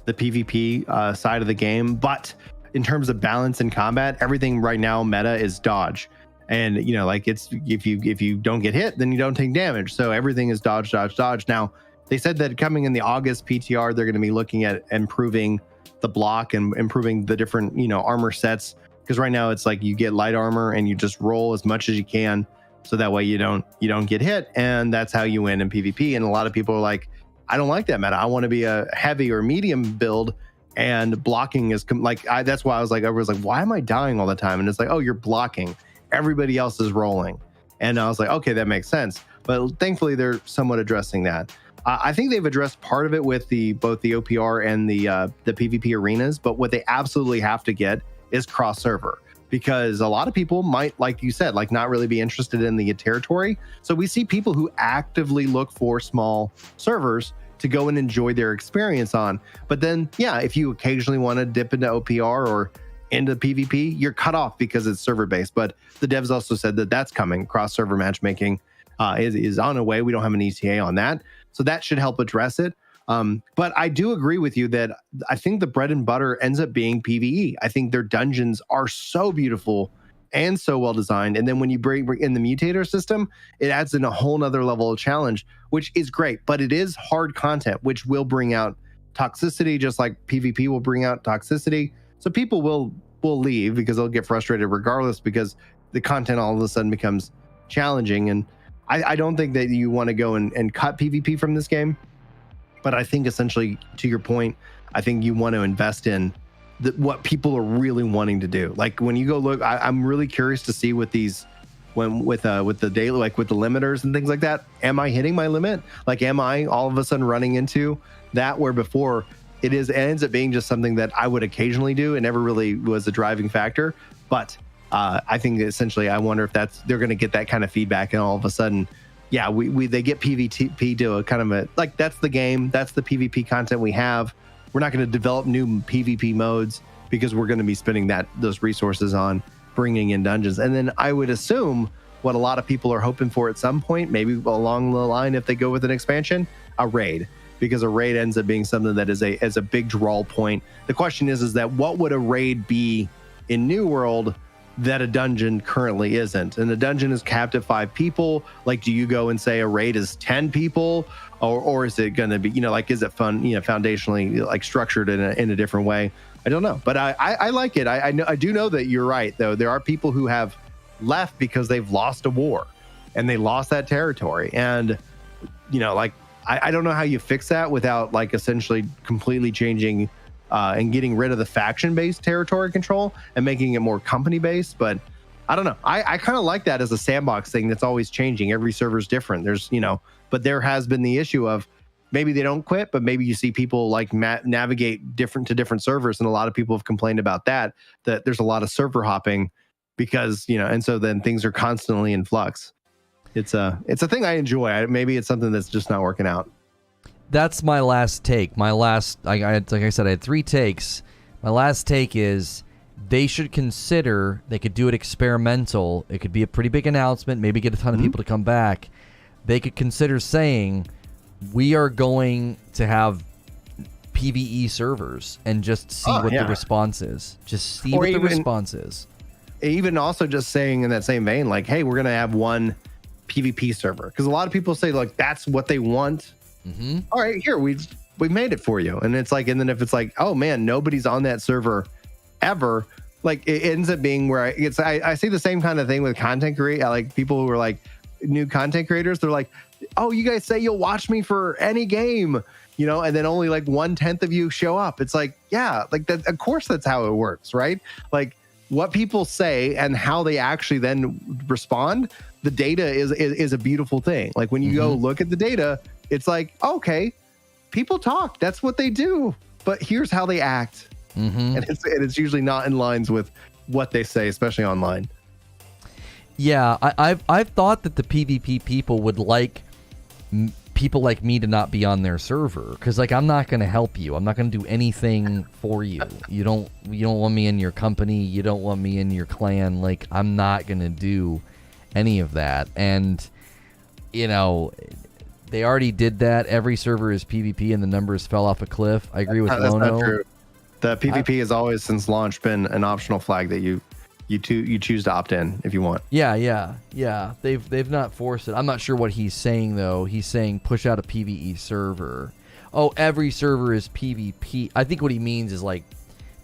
the PvP side of the game, but in terms of balance in combat, everything right now meta is dodge. And you know, like it's if you don't get hit, then you don't take damage. So everything is dodge, dodge, dodge. Now, they said that coming in the August PTR, they're going to be looking at improving the block and improving the different, you know, armor sets. Because right now it's like you get light armor and you just roll as much as you can, so that way you don't get hit, and that's how you win in PvP. And a lot of people are like, I don't like that meta. I want to be a heavy or medium build. And blocking is that's why I was like, why am I dying all the time? And it's like, oh, you're blocking. Everybody else is rolling. And I was like, okay, that makes sense. But thankfully, they're somewhat addressing that. I think they've addressed part of it with both the OPR and the PvP arenas. But what they absolutely have to get is cross server, because a lot of people might, like you said, like not really be interested in the territory. So we see people who actively look for small servers to go and enjoy their experience on. But then, yeah, if you occasionally want to dip into OPR or into PvP, you're cut off because it's server-based. But the devs also said that that's coming. Cross-server matchmaking is on the way. We don't have an ETA on that. So that should help address it. But I do agree with you that I think the bread and butter ends up being PvE. I think their dungeons are so beautiful and so well designed. And then when you bring in the mutator system, it adds in a whole nother level of challenge, which is great. But it is hard content, which will bring out toxicity, just like PvP will bring out toxicity. So people will leave because they'll get frustrated regardless, because the content all of a sudden becomes challenging. And I don't think that you want to go and cut PvP from this game. But I think essentially, to your point, I think you want to invest in what people are really wanting to do. Like when you go look, I'm really curious to see with these, with the daily, like with the limiters and things like that. Am I hitting my limit? Like, am I all of a sudden running into that where before it ends up being just something that I would occasionally do. It never really was a driving factor, but I think essentially I wonder if they're going to get that kind of feedback, and all of a sudden, yeah, they get PvP to a kind of a, like, that's the game, that's the PvP content we have. We're not going to develop new PvP modes because we're going to be spending those resources on bringing in dungeons. And then I would assume what a lot of people are hoping for at some point, maybe along the line, if they go with an expansion, a raid, because a raid ends up being something that is a big draw point. The question is that what would a raid be in New World that a dungeon currently isn't? And the dungeon is capped at 5 people. Like, do you go and say a raid is 10 people, or is it going to be, like, is it fun, foundationally, like, structured in a different way? I don't know, but I like it. I do know that you're right, though. There are people who have left because they've lost a war and they lost that territory. And, like, I don't know how you fix that without, like, essentially completely changing and getting rid of the faction-based territory control and making it more company-based. But I don't know. I kind of like that as a sandbox thing that's always changing. Every server's different. There's, but there has been the issue of maybe they don't quit, but maybe you see people like navigate to different servers. And a lot of people have complained about that there's a lot of server hopping because, and so then things are constantly in flux. It's a thing I enjoy. Maybe it's something that's just not working out. That's my last take. Like I said, I had 3 takes. My last take is they should consider, they could do it experimental. It could be a pretty big announcement, maybe get a ton of people to come back. They could consider saying, we are going to have PvE servers and just see what the response is. Just see what the response is. Even also just saying in that same vein, like, hey, we're going to have one PvP server. Because a lot of people say, like, that's what they want. Mm-hmm. All right, here, we made it for you. And it's like, and then if it's like, oh man, nobody's on that server ever, like, it ends up being where I see the same kind of thing with content creators, like people who are like new content creators. They're like, oh, you guys say you'll watch me for any game, and then only like 1/10 of you show up. It's like, yeah, like that. Of course, that's how it works, right? Like, what people say and how they actually then respond. The data is a beautiful thing. Like, when you go look at the data, it's like, okay, people talk. That's what they do. But here's how they act, and it's usually not in lines with what they say, especially online. Yeah, I've thought that the PvP people would like people like me to not be on their server, because, like, I'm not going to help you. I'm not going to do anything for you. You don't want me in your company. You don't want me in your clan. Like, I'm not going to do any of that. And they already did that. Every server is PvP, and the numbers fell off a cliff. I agree with Lono. That's not true. The PvP has always, since launch, been an optional flag that you choose to opt in if you want. Yeah. They've not forced it. I'm not sure what he's saying, though. He's saying push out a PvE server. Oh, every server is PvP. I think what he means is, like,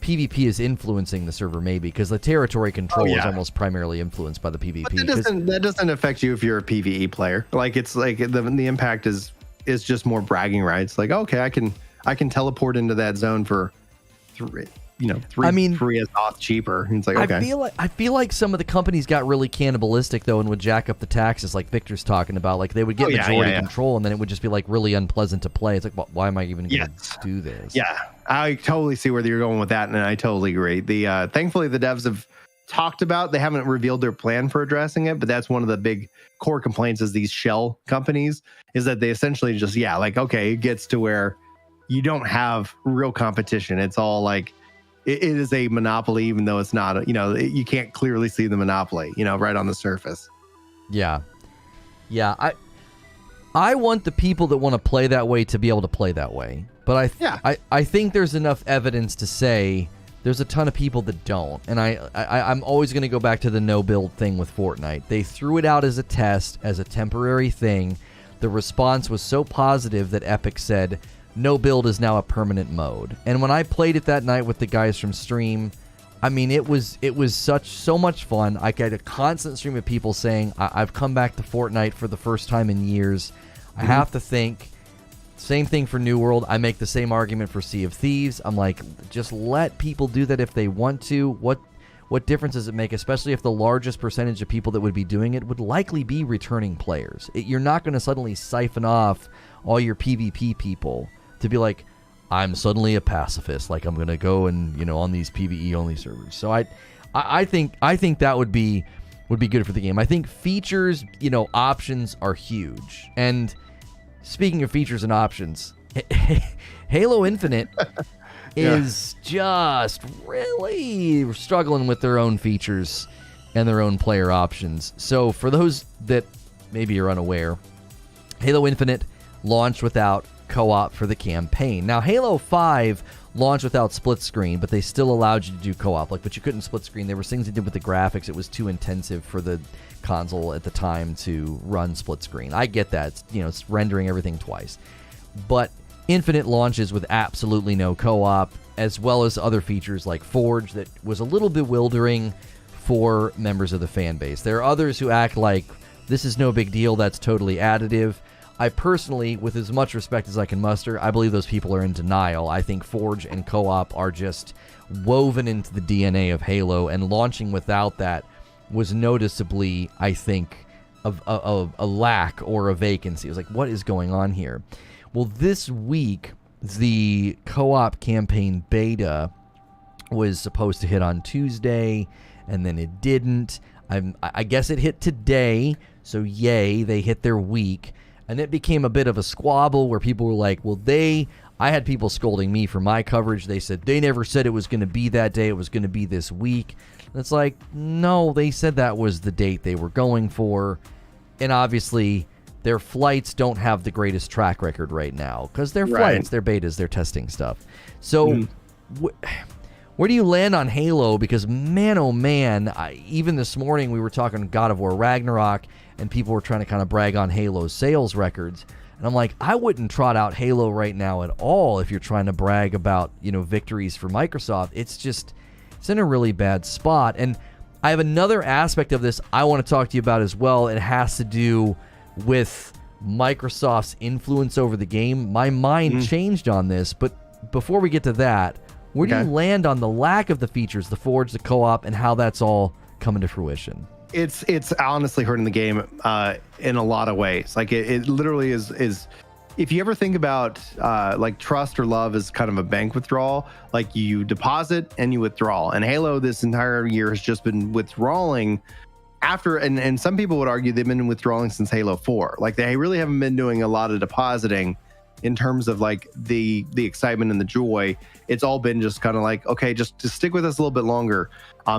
PvP is influencing the server, maybe, because the territory control is almost primarily influenced by the PvP. But that doesn't affect you if you're a PvE player. Like, it's like the impact is just more bragging rights. Like, okay, I can teleport into that zone for 3 as off cheaper. It's like, okay. I feel like some of the companies got really cannibalistic, though, and would jack up the taxes, like Victor's talking about. Like, they would get majority control, and then it would just be, like, really unpleasant to play. It's like, well, why am I even going to do this? Yeah, I totally see where you're going with that, and I totally agree. Thankfully, the devs have talked about, they haven't revealed their plan for addressing it, but that's one of the big core complaints is these shell companies, is that they essentially just, it gets to where you don't have real competition. It's all like, it is a monopoly, even though it's not, you can't clearly see the monopoly, right on the surface. Yeah. I want the people that want to play that way to be able to play that way. But I think there's enough evidence to say there's a ton of people that don't. And I'm always going to go back to the no build thing with Fortnite. They threw it out as a test, as a temporary thing. The response was so positive that Epic said, no build is now a permanent mode. And when I played it that night with the guys from stream, I mean, it was so much fun. I got a constant stream of people saying, I've come back to Fortnite for the first time in years. I have to think, same thing for New World. I make the same argument for Sea of Thieves. I'm like, just let people do that if they want to. What difference does it make, especially if the largest percentage of people that would be doing it would likely be returning players? You're not going to suddenly siphon off all your PvP people to be like, I'm suddenly a pacifist. Like I'm gonna go and on these PvE only servers. So I think that would be good for the game. I think features, options are huge. And speaking of features and options, Halo Infinite is just really struggling with their own features and their own player options. So for those that maybe are unaware, Halo Infinite launched without co-op for the campaign. Now, Halo 5 launched without split screen, but they still allowed you to do co-op. But you couldn't split screen. There were things they did with the graphics. It was too intensive for the console at the time to run split screen. I get that. It's rendering everything twice. But Infinite launches with absolutely no co-op, as well as other features like Forge that was a little bewildering for members of the fan base. There are others who act like this is no big deal, that's totally additive. I personally, with as much respect as I can muster, I believe those people are in denial. I think Forge and co-op are just woven into the DNA of Halo, and launching without that was noticeably, I think, a lack or a vacancy. It was like, what is going on here? Well, this week, the co-op campaign beta was supposed to hit on Tuesday, and then it didn't. I guess it hit today, so yay, they hit their week. And it became a bit of a squabble where people were like, well, I had people scolding me for my coverage. They said they never said it was going to be that day. It was going to be this week. And it's like, no, they said that was the date they were going for. And obviously, their flights don't have the greatest track record right now because they're flights, they're betas, they're testing stuff. So where do you land on Halo? Because man, oh man, even this morning we were talking God of War Ragnarok, and people were trying to kind of brag on Halo's sales records. And I'm like, I wouldn't trot out Halo right now at all if you're trying to brag about, victories for Microsoft. It's in a really bad spot. And I have another aspect of this I want to talk to you about as well. It has to do with Microsoft's influence over the game. My mind changed on this, but before we get to that, where do you land on the lack of the features, the Forge, the co-op, and how that's all coming to fruition? It's honestly hurting the game in a lot of ways. Like it literally is. If you ever think about like trust or love is kind of a bank withdrawal, like you deposit and you withdraw. And Halo this entire year has just been withdrawing after, and some people would argue they've been withdrawing since Halo 4. Like they really haven't been doing a lot of depositing in terms of like the excitement and the joy. It's all been just kind of like, okay, just to stick with us a little bit longer.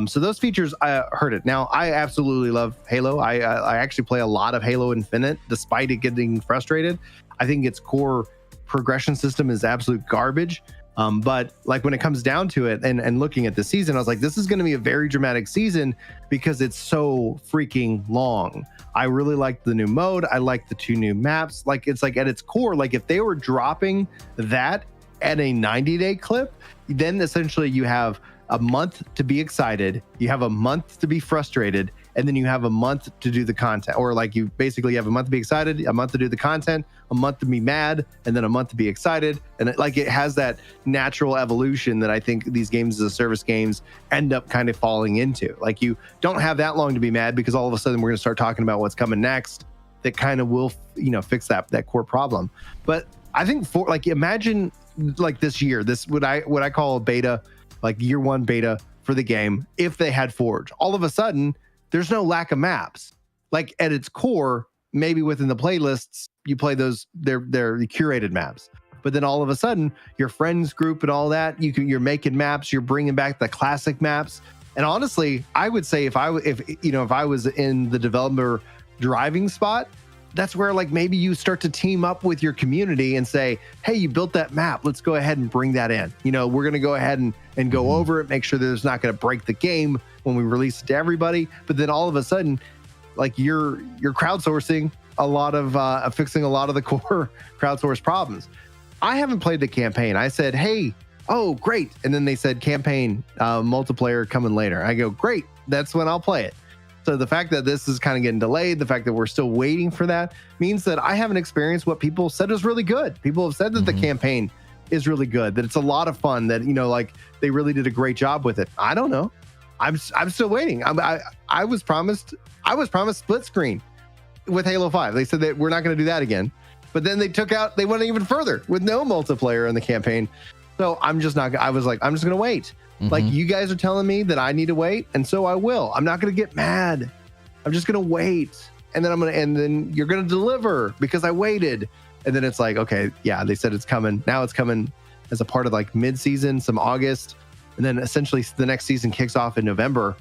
So those features, I heard it. Now, I absolutely love Halo. I actually play a lot of Halo Infinite, despite it getting frustrated. I think its core progression system is absolute garbage. But like when it comes down to it and looking at the season, I was like, this is going to be a very dramatic season because it's so freaking long. I really like the new mode. I like the 2 new maps. Like it's like at its core, like if they were dropping that at a 90-day clip, then essentially you have a month to be excited, you have a month to be frustrated, and then you have a month to do the content. Or like you basically have a month to be excited, a month to do the content, a month to be mad, and then a month to be excited. And it has that natural evolution that I think these games as a service games end up kind of falling into. Like you don't have that long to be mad because all of a sudden we're going to start talking about what's coming next that kind of will, fix that core problem. But I think for like, imagine like this year, this what I call a beta, like year 1 beta for the game. If they had Forge, all of a sudden there's no lack of maps. Like at its core, maybe within the playlists, you play those, they're the curated maps. But then all of a sudden, your friends group and all that, you're making maps, you're bringing back the classic maps. And honestly, I would say if I was in the developer driving spot, that's where like maybe you start to team up with your community and say, hey, you built that map, let's go ahead and bring that in. We're going to go ahead and go over it, make sure that it's not going to break the game when we release it to everybody. But then all of a sudden, like you're crowdsourcing a lot of fixing a lot of the core crowdsource problems. I haven't played the campaign. I said, hey, oh, great. And then they said campaign multiplayer coming later. I go, great. That's when I'll play it. So the fact that this is kind of getting delayed, the fact that we're still waiting for that means that I haven't experienced what people said was really good. People have said that the campaign is really good, that it's a lot of fun, that, like they really did a great job with it. I don't know. I'm still waiting. I was promised split screen with Halo 5. They said that we're not going to do that again. But then they went even further with no multiplayer in the campaign. So I'm just not, I was like, I'm just going to wait. Like, you guys are telling me that I need to wait, and so I will. I'm not going to get mad. I'm just going to wait. And then you're going to deliver because I waited. And then it's like, okay, yeah, they said it's coming. Now it's coming as a part of like mid-season, some August. And then essentially the next season kicks off in November,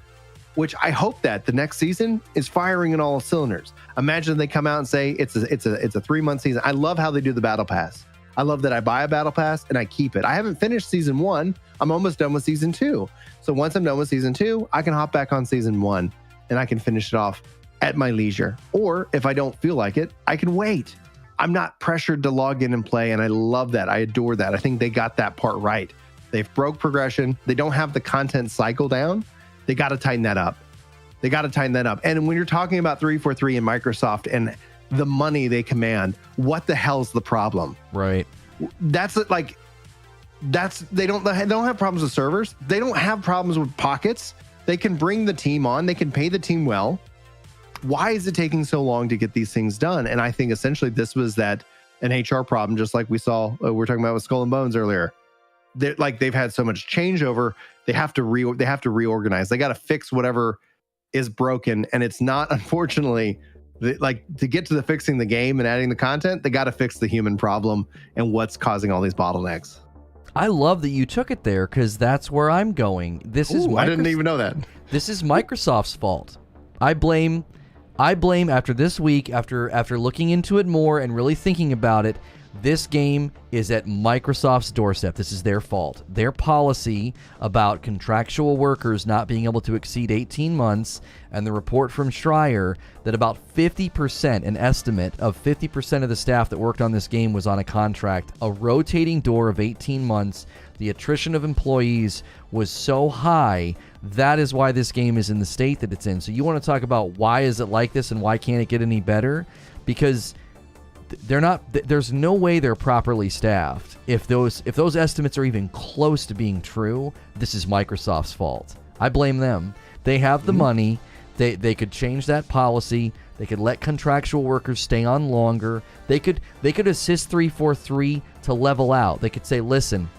which I hope that the next season is firing in all cylinders. Imagine they come out and say it's a 3-month season. I love how they do the battle pass. I love that I buy a battle pass and I keep it. I haven't finished season 1. I'm almost done with season 2. So once I'm done with season 2, I can hop back on season 1 and I can finish it off at my leisure. Or if I don't feel like it, I can wait. I'm not pressured to log in and play. And I love that. I adore that. I think they got that part right. They've broke progression. They don't have the content cycle down. They got to tighten that up. And when you're talking about 343 and Microsoft and the money they command, what the hell's the problem? Right. They don't have problems with servers. They don't have problems with pockets. They can bring the team on. They can pay the team well. Why is it taking so long to get these things done? And I think essentially this was an HR problem, just like we saw, we were talking about with Skull and Bones earlier. They've had so much changeover. They have to reorganize. They got to fix whatever is broken. And it's not, unfortunately, to get to the fixing the game and adding the content, they got to fix the human problem and what's causing all these bottlenecks. I love that you took it there because that's where I'm going. I didn't even know that. This is Microsoft's fault. I blame after this week, after looking into it more and really thinking about it, this game is at Microsoft's doorstep. This is their fault. Their policy about contractual workers not being able to exceed 18 months, and the report from Schreier that about 50%, an estimate of 50% of the staff that worked on this game was on a contract, a rotating door of 18 months. The attrition of employees was so high. That is why this game is in the state that it's in. So you want to talk about why is it like this and why can't it get any better? Because there's no way they're properly staffed. If those estimates are even close to being true, this is Microsoft's fault. I blame them. They have the money. They could change that policy. They could let contractual workers stay on longer. They could assist 343 to level out. They could say, listen,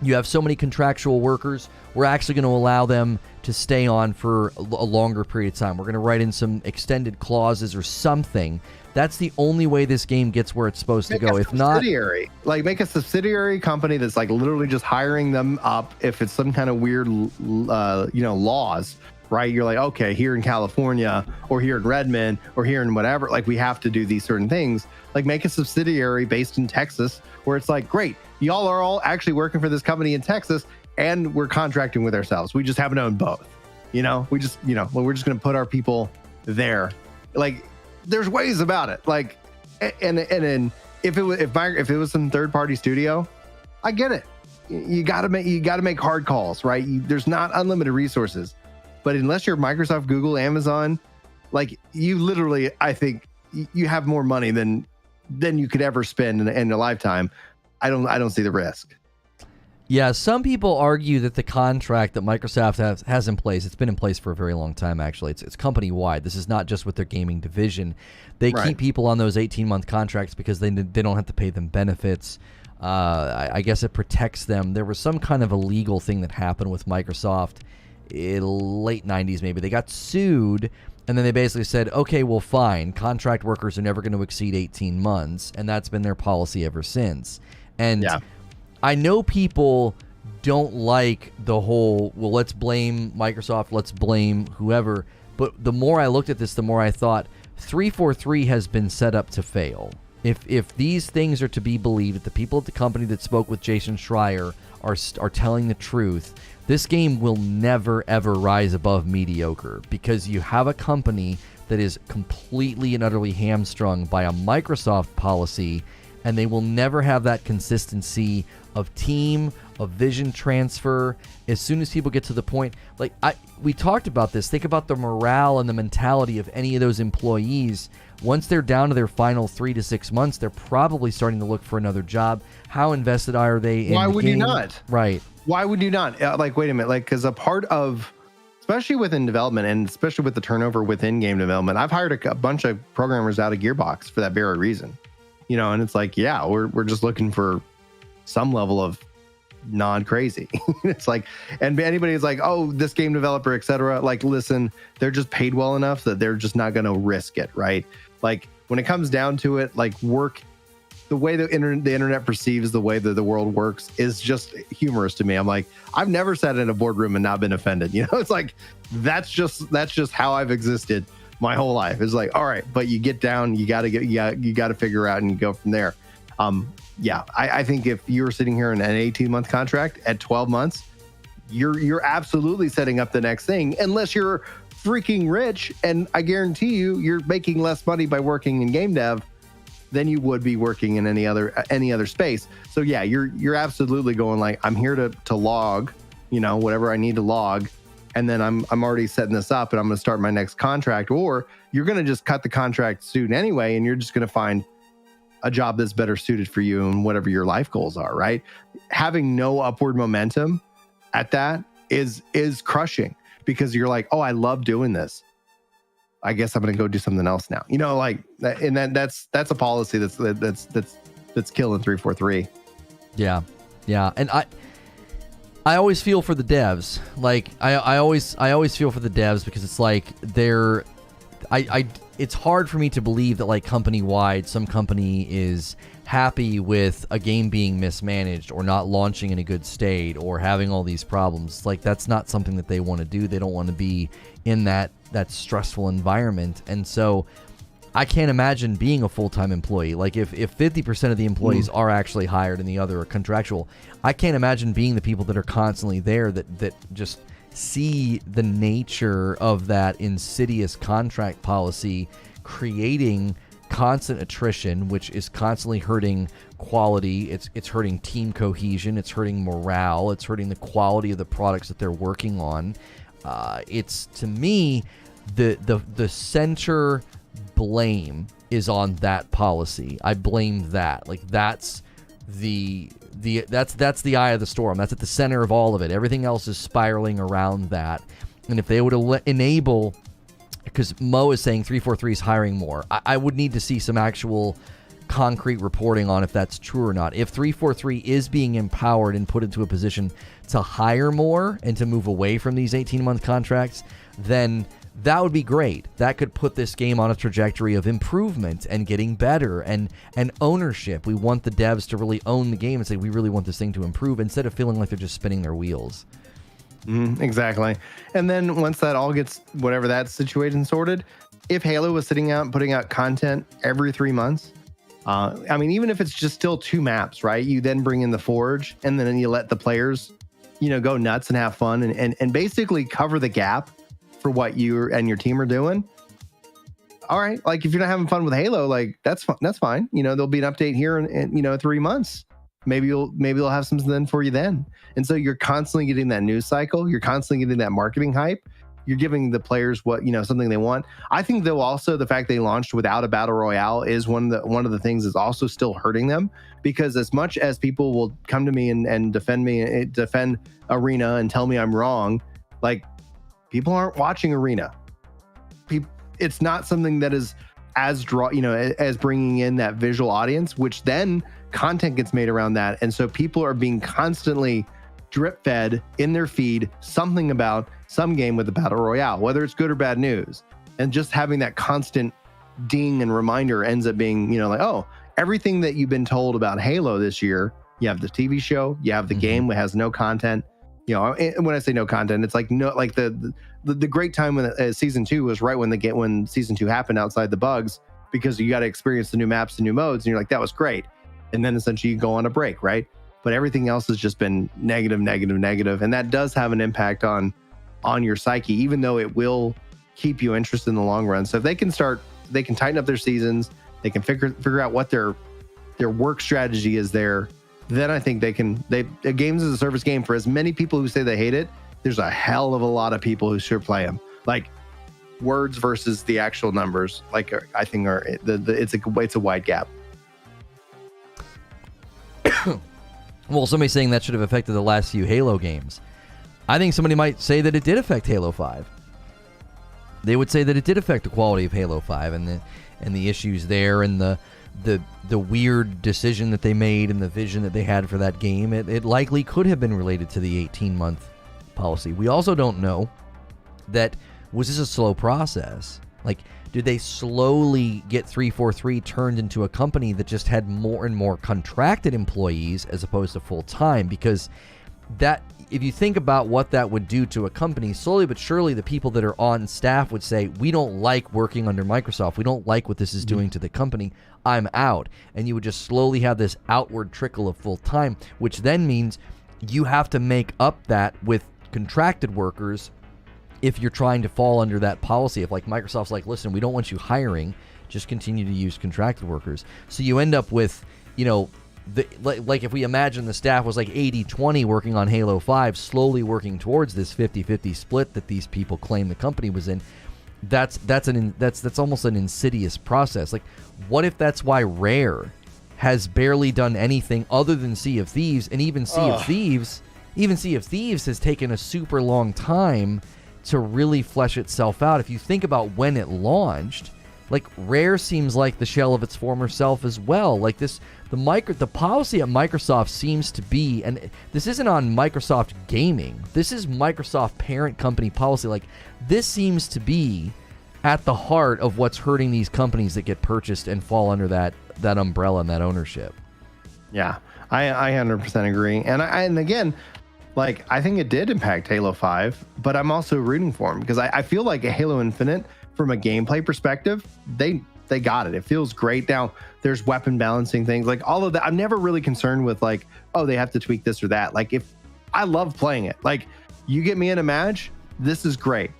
you have so many contractual workers, we're actually going to allow them to stay on for a longer period of time. We're going to write in some extended clauses or something. That's the only way this game gets where it's supposed to go. If not, make a subsidiary company that's like literally just hiring them up. If it's some kind of weird, laws, right? You're like, okay, here in California or here in Redmond or here in whatever, like we have to do these certain things. Like make a subsidiary based in Texas where it's like, great, y'all are all actually working for this company in Texas and we're contracting with ourselves. We just haven't owned both. We're just going to put our people there. Like, there's ways about it. Like, and if it was some third party studio, I get it. You gotta make hard calls, right? There's not unlimited resources, but unless you're Microsoft, Google, Amazon, like you literally, I think you have more money than you could ever spend in a lifetime. I don't see the risk. Yeah, some people argue that the contract that Microsoft has in place, it's been in place for a very long time, actually. It's company-wide. This is not just with their gaming division. They keep people on those 18-month contracts because they don't have to pay them benefits. I guess it protects them. There was some kind of illegal thing that happened with Microsoft in late 90s, maybe. They got sued, and then they basically said, okay, well, fine. Contract workers are never going to exceed 18 months, and that's been their policy ever since. And I know people don't like the whole, well, let's blame Microsoft, let's blame whoever. But the more I looked at this, the more I thought 343 has been set up to fail. If these things are to be believed, if the people at the company that spoke with Jason Schreier are telling the truth, this game will never, ever rise above mediocre because you have a company that is completely and utterly hamstrung by a Microsoft policy, and they will never have that consistency of team, of vision transfer. As soon as people get to the point, like we talked about this, think about the morale and the mentality of any of those employees. Once they're down to their final 3 to 6 months, they're probably starting to look for another job. How invested are they in the game? Why would you not? Right. Why would you not? Wait a minute. Because a part of, especially within development and especially with the turnover within game development, I've hired a bunch of programmers out of Gearbox for that very reason. and it's like, yeah, we're just looking for some level of non-crazy. It's like, and anybody is like, oh, this game developer, etc. Like, listen, they're just paid well enough that they're just not going to risk it, right? Like, when it comes down to it, like, work, the way the internet perceives the way that the world works is just humorous to me. I'm like, I've never sat in a boardroom and not been offended. It's like, that's just how I've existed my whole life. It's like, all right, but you get down, you got to figure out and go from there. Yeah, I think if you're sitting here in an 18-month contract at 12 months, you're absolutely setting up the next thing, unless you're freaking rich. And I guarantee you're making less money by working in game dev than you would be working in any other space. So yeah, you're absolutely going like, I'm here to log, whatever I need to log, and then I'm already setting this up and I'm going to start my next contract. Or you're going to just cut the contract soon anyway, and you're just going to find a job that's better suited for you and whatever your life goals are, right? Having no upward momentum at that is crushing, because you're like, oh, I love doing this. I guess I'm going to go do something else now. And that's a policy that's killing 343. Yeah. And I always feel for the devs. Like, I always feel for the devs, because it's like it's hard for me to believe that, like, company-wide, some company is happy with a game being mismanaged or not launching in a good state or having all these problems. Like, that's not something that they want to do. They don't want to be in that stressful environment. And so I can't imagine being a full-time employee. Like, if 50% of the employees are actually hired and the other are contractual, I can't imagine being the people that are constantly there that just see the nature of that insidious contract policy creating constant attrition, which is constantly hurting quality. It's hurting team cohesion. It's hurting morale. It's hurting the quality of the products that they're working on. It's, to me, the center blame is on that policy. I blame that. Like, that's the eye of the storm. That's at the center of all of it. Everything else is spiraling around that. And if they would enable, because Mo is saying 343 is hiring more, I would need to see some actual concrete reporting on if that's true or not. If 343 is being empowered and put into a position to hire more and to move away from these 18-month contracts, then that would be great. That could put this game on a trajectory of improvement and getting better and ownership. We want the devs to really own the game and say, we really want this thing to improve, instead of feeling like they're just spinning their wheels. Exactly. And then once that all gets, whatever that situation sorted, if Halo was sitting out and putting out content every 3 months, even if it's just still 2 maps, right? You then bring in the Forge, and then you let the players, go nuts and have fun and basically cover the gap for what you and your team are doing. All right, like, if you're not having fun with Halo, like, that's fine. There'll be an update here in 3 months. Maybe they'll have something then for you then. And so you're constantly getting that news cycle. You're constantly getting that marketing hype. You're giving the players what, something they want. I think, though, also the fact they launched without a battle royale is one of the things is also still hurting them, because as much as people will come to me and defend Arena and tell me I'm wrong, like, people aren't watching Arena. It's not something that is as bringing in that visual audience, which then content gets made around that. And so people are being constantly drip fed in their feed something about some game with a battle royale, whether it's good or bad news. And just having that constant ding and reminder ends up being, like, oh, everything that you've been told about Halo this year, you have the TV show, you have the game that has no content. When I say no content, it's like the great time when season 2 was right when season 2 happened outside the bugs, because you got to experience the new maps, the new modes, and you're like, that was great. And then essentially you go on a break, right? But everything else has just been negative, and that does have an impact on your psyche, even though it will keep you interested in the long run. So if they can tighten up their seasons, they can figure out what their work strategy is there. Then I think a games as a service game, for as many people who say they hate it, there's a hell of a lot of people who should play them. Like, words versus the actual numbers, like, I think it's a wide gap. Well, somebody's saying that should have affected the last few Halo games. I think somebody might say that it did affect Halo 5. They would say that it did affect the quality of Halo 5 and the issues there and the the weird decision that they made and the vision that they had for that game, it likely could have been related to the 18-month policy. We also don't know that, was this a slow process? Like, did they slowly get 343 turned into a company that just had more and more contracted employees as opposed to full-time? Because that, if you think about what that would do to a company, slowly but surely the people that are on staff would say, we don't like working under Microsoft. We don't like what this is doing to the company. I'm out. And you would just slowly have this outward trickle of full-time, which then means you have to make up that with contracted workers if you're trying to fall under that policy. If like Microsoft's like, listen, we don't want you hiring, just continue to use contracted workers. So you end up with, you know, like if we imagine the staff was like 80-20 working on Halo 5, slowly working towards this 50-50 split that these people claim the company was in, that's almost an insidious process. Like, what if that's why Rare has barely done anything other than Sea of Thieves, and even Sea of Thieves has taken a super long time to really flesh itself out. If you think about when it launched, like, Rare seems like the shell of its former self as well. Like this, the policy at Microsoft seems to be, and this isn't on Microsoft Gaming, this is Microsoft parent company policy. Like, this seems to be at the heart of what's hurting these companies that get purchased and fall under that umbrella and that ownership. Yeah, I 100% agree. And again, like, I think it did impact Halo 5, but I'm also rooting for them because I feel like a Halo Infinite, from a gameplay perspective, they got it. It feels great. Now, there's weapon balancing things, like all of that. I'm never really concerned with like, oh, they have to tweak this or that. Like, if I love playing it, like, you get me in a match, this is great.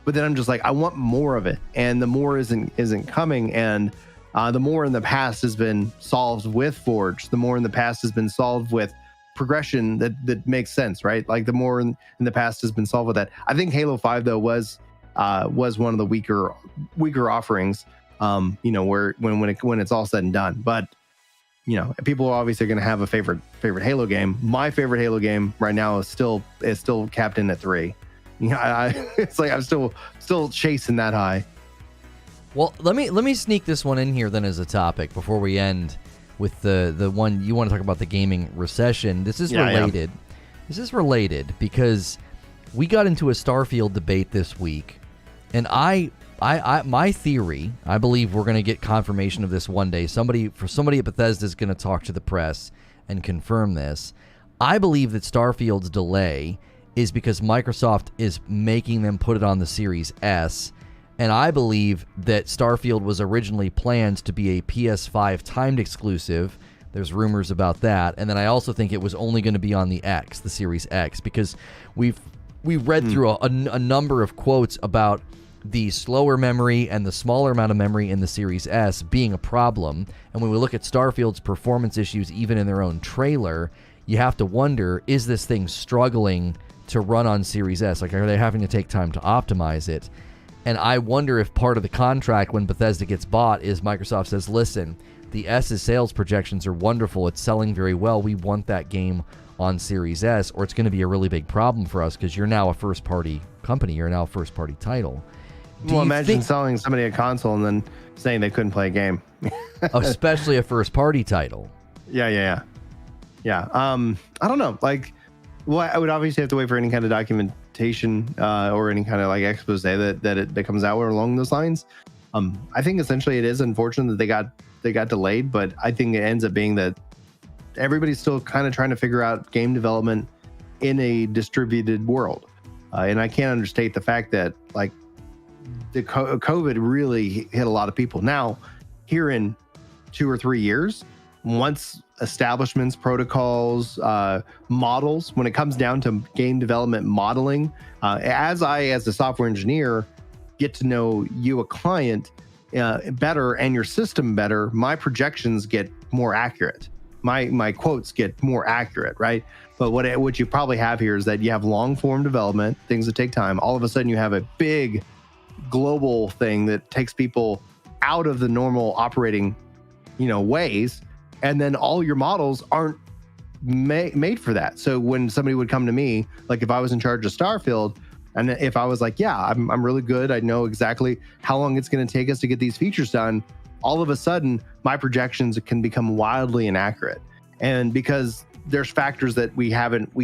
But then I'm just like, I want more of it, and the more isn't coming. And the more in the past has been solved with Forge. The more in the past has been solved with progression that makes sense, right? Like, the more in the past has been solved with that. I think Halo 5 though was one of the weaker offerings, you know, where when it's all said and done. But, you know, people are obviously going to have a favorite Halo game. My favorite Halo game right now is still Captain at 3. You know, it's like I'm still chasing that high. Well, let me sneak this one in here then as a topic before we end with the one you want to talk about, the gaming recession. This is related. Yeah. This is related because we got into a Starfield debate this week, and my theory, I believe we're going to get confirmation of this one day. Somebody at Bethesda is going to talk to the press and confirm this. I believe that Starfield's delay is because Microsoft is making them put it on the Series S. And I believe that Starfield was originally planned to be a PS5 timed exclusive. There's rumors about that. And then I also think it was only going to be on the X, the Series X, because we read through a number of quotes about the slower memory and the smaller amount of memory in the Series S being a problem. And when we look at Starfield's performance issues, even in their own trailer, you have to wonder, is this thing struggling to run on Series S? Like, are they having to take time to optimize it? And I wonder if part of the contract when Bethesda gets bought is Microsoft says, listen, the S's sales projections are wonderful. It's selling very well. We want that game on Series S, or it's going to be a really big problem for us because you're now a first-party company. You're now a first-party title. Well, imagine selling somebody a console and then saying they couldn't play a game. Especially a first-party title. Yeah. I don't know. Like, well, I would obviously have to wait for any kind of documentation or any kind of like expose that comes out along those lines. I think essentially it is unfortunate that they got delayed, but I think it ends up being that everybody's still kind of trying to figure out game development in a distributed world. And I can't understate the fact that like the COVID really hit a lot of people. Now, here in 2 or 3 years, once establishments, protocols, models, when it comes down to game development modeling, as a software engineer, get to know you, a client, better and your system better, my projections get more accurate. My quotes get more accurate, right? But what you probably have here is that you have long form development, things that take time. All of a sudden you have a big global thing that takes people out of the normal operating, ways. And then all your models aren't made for that. So when somebody would come to me, like if I was in charge of Starfield, and if I was like, yeah, I'm really good, I know exactly how long it's going to take us to get these features done, all of a sudden my projections can become wildly inaccurate. And because there's factors that we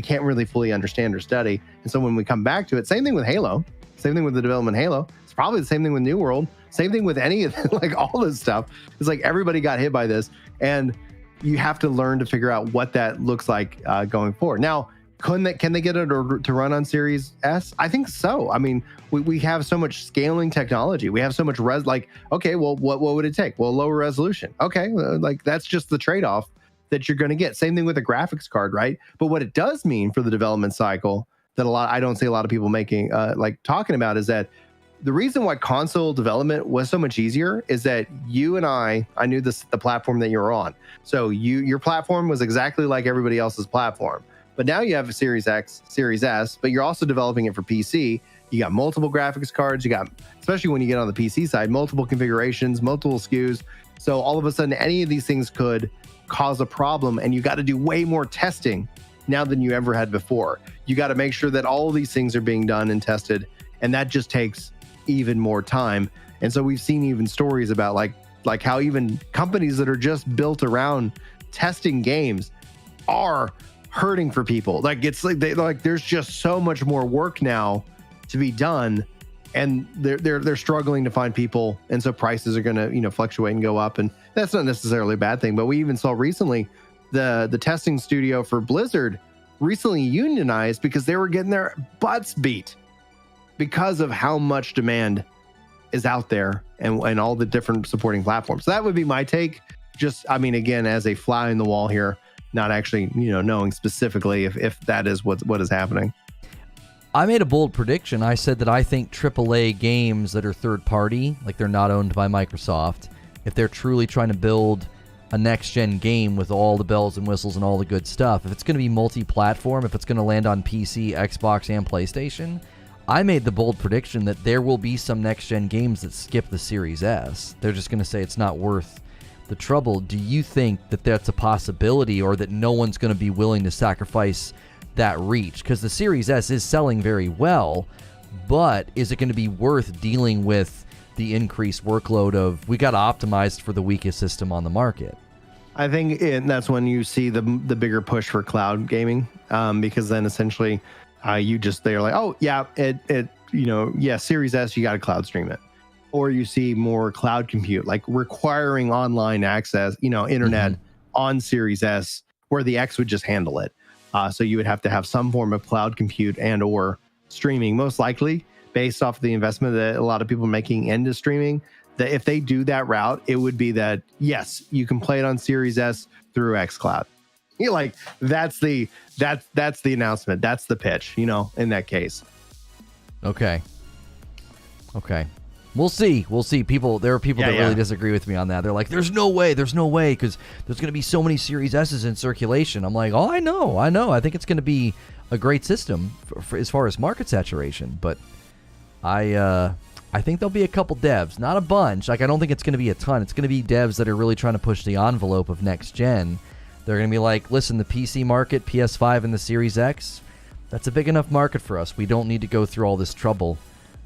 can't really fully understand or study. And so when we come back to it, same thing with Halo, same thing with the development of Halo. It's probably the same thing with New World, same thing with any of like all this stuff. It's like everybody got hit by this, and you have to learn to figure out what that looks like going forward. Now, can they get it to run on Series S? I think so. I mean, we have so much scaling technology. We have so much okay, well, what would it take? Well, lower resolution. Okay, like that's just the trade-off that you're going to get. Same thing with a graphics card, right? But what it does mean for the development cycle that I don't see a lot of people making talking about is that the reason why console development was so much easier is that you and I knew the platform that you were on. So your platform was exactly like everybody else's platform. But now you have a Series X, Series S, but you're also developing it for PC. You got multiple graphics cards. You got, especially when you get on the PC side, multiple configurations, multiple SKUs. So all of a sudden, any of these things could cause a problem, and you got to do way more testing now than you ever had before. You got to make sure that all of these things are being done and tested, and that just takes even more time. And so we've seen even stories about like how even companies that are just built around testing games are hurting for people. Like it's like there's just so much more work now to be done, and they're struggling to find people, and so prices are going to fluctuate and go up, and that's not necessarily a bad thing. But we even saw recently the testing studio for Blizzard recently unionized because they were getting their butts beat because of how much demand is out there and all the different supporting platforms. So that would be my take. Just, I mean, again, as a fly in the wall here, not actually knowing specifically if that is what is happening. I made a bold prediction. I said that I think AAA games that are third party, like they're not owned by Microsoft, if they're truly trying to build a next-gen game with all the bells and whistles and all the good stuff, if it's going to be multi-platform, if it's going to land on PC, Xbox, and PlayStation, I made the bold prediction that there will be some next-gen games that skip the Series S. They're just going to say it's not worth the trouble. Do you think that that's a possibility, or that no one's going to be willing to sacrifice that reach? Because the Series S is selling very well, but is it going to be worth dealing with the increased workload of we got optimized for the weakest system on the market? I think that's when you see the bigger push for cloud gaming, because then essentially they're like, oh yeah, Series S, you got to cloud stream it. Or you see more cloud compute, like requiring online access, internet on Series S, where the X would just handle it. So you would have to have some form of cloud compute and or streaming, most likely based off of the investment that a lot of people are making into streaming. That if they do that route, it would be that, yes, you can play it on Series S through xCloud. That's the announcement. That's the pitch, in that case. Okay. We'll see. There are people that really disagree with me on that. They're like, there's no way, because there's going to be so many Series S's in circulation. I'm like, oh, I know. I think it's going to be a great system for as far as market saturation. But I think there'll be a couple devs, not a bunch. Like, I don't think it's going to be a ton. It's going to be devs that are really trying to push the envelope of next gen. They're going to be like, listen, the PC market, PS5 and the Series X, that's a big enough market for us. We don't need to go through all this trouble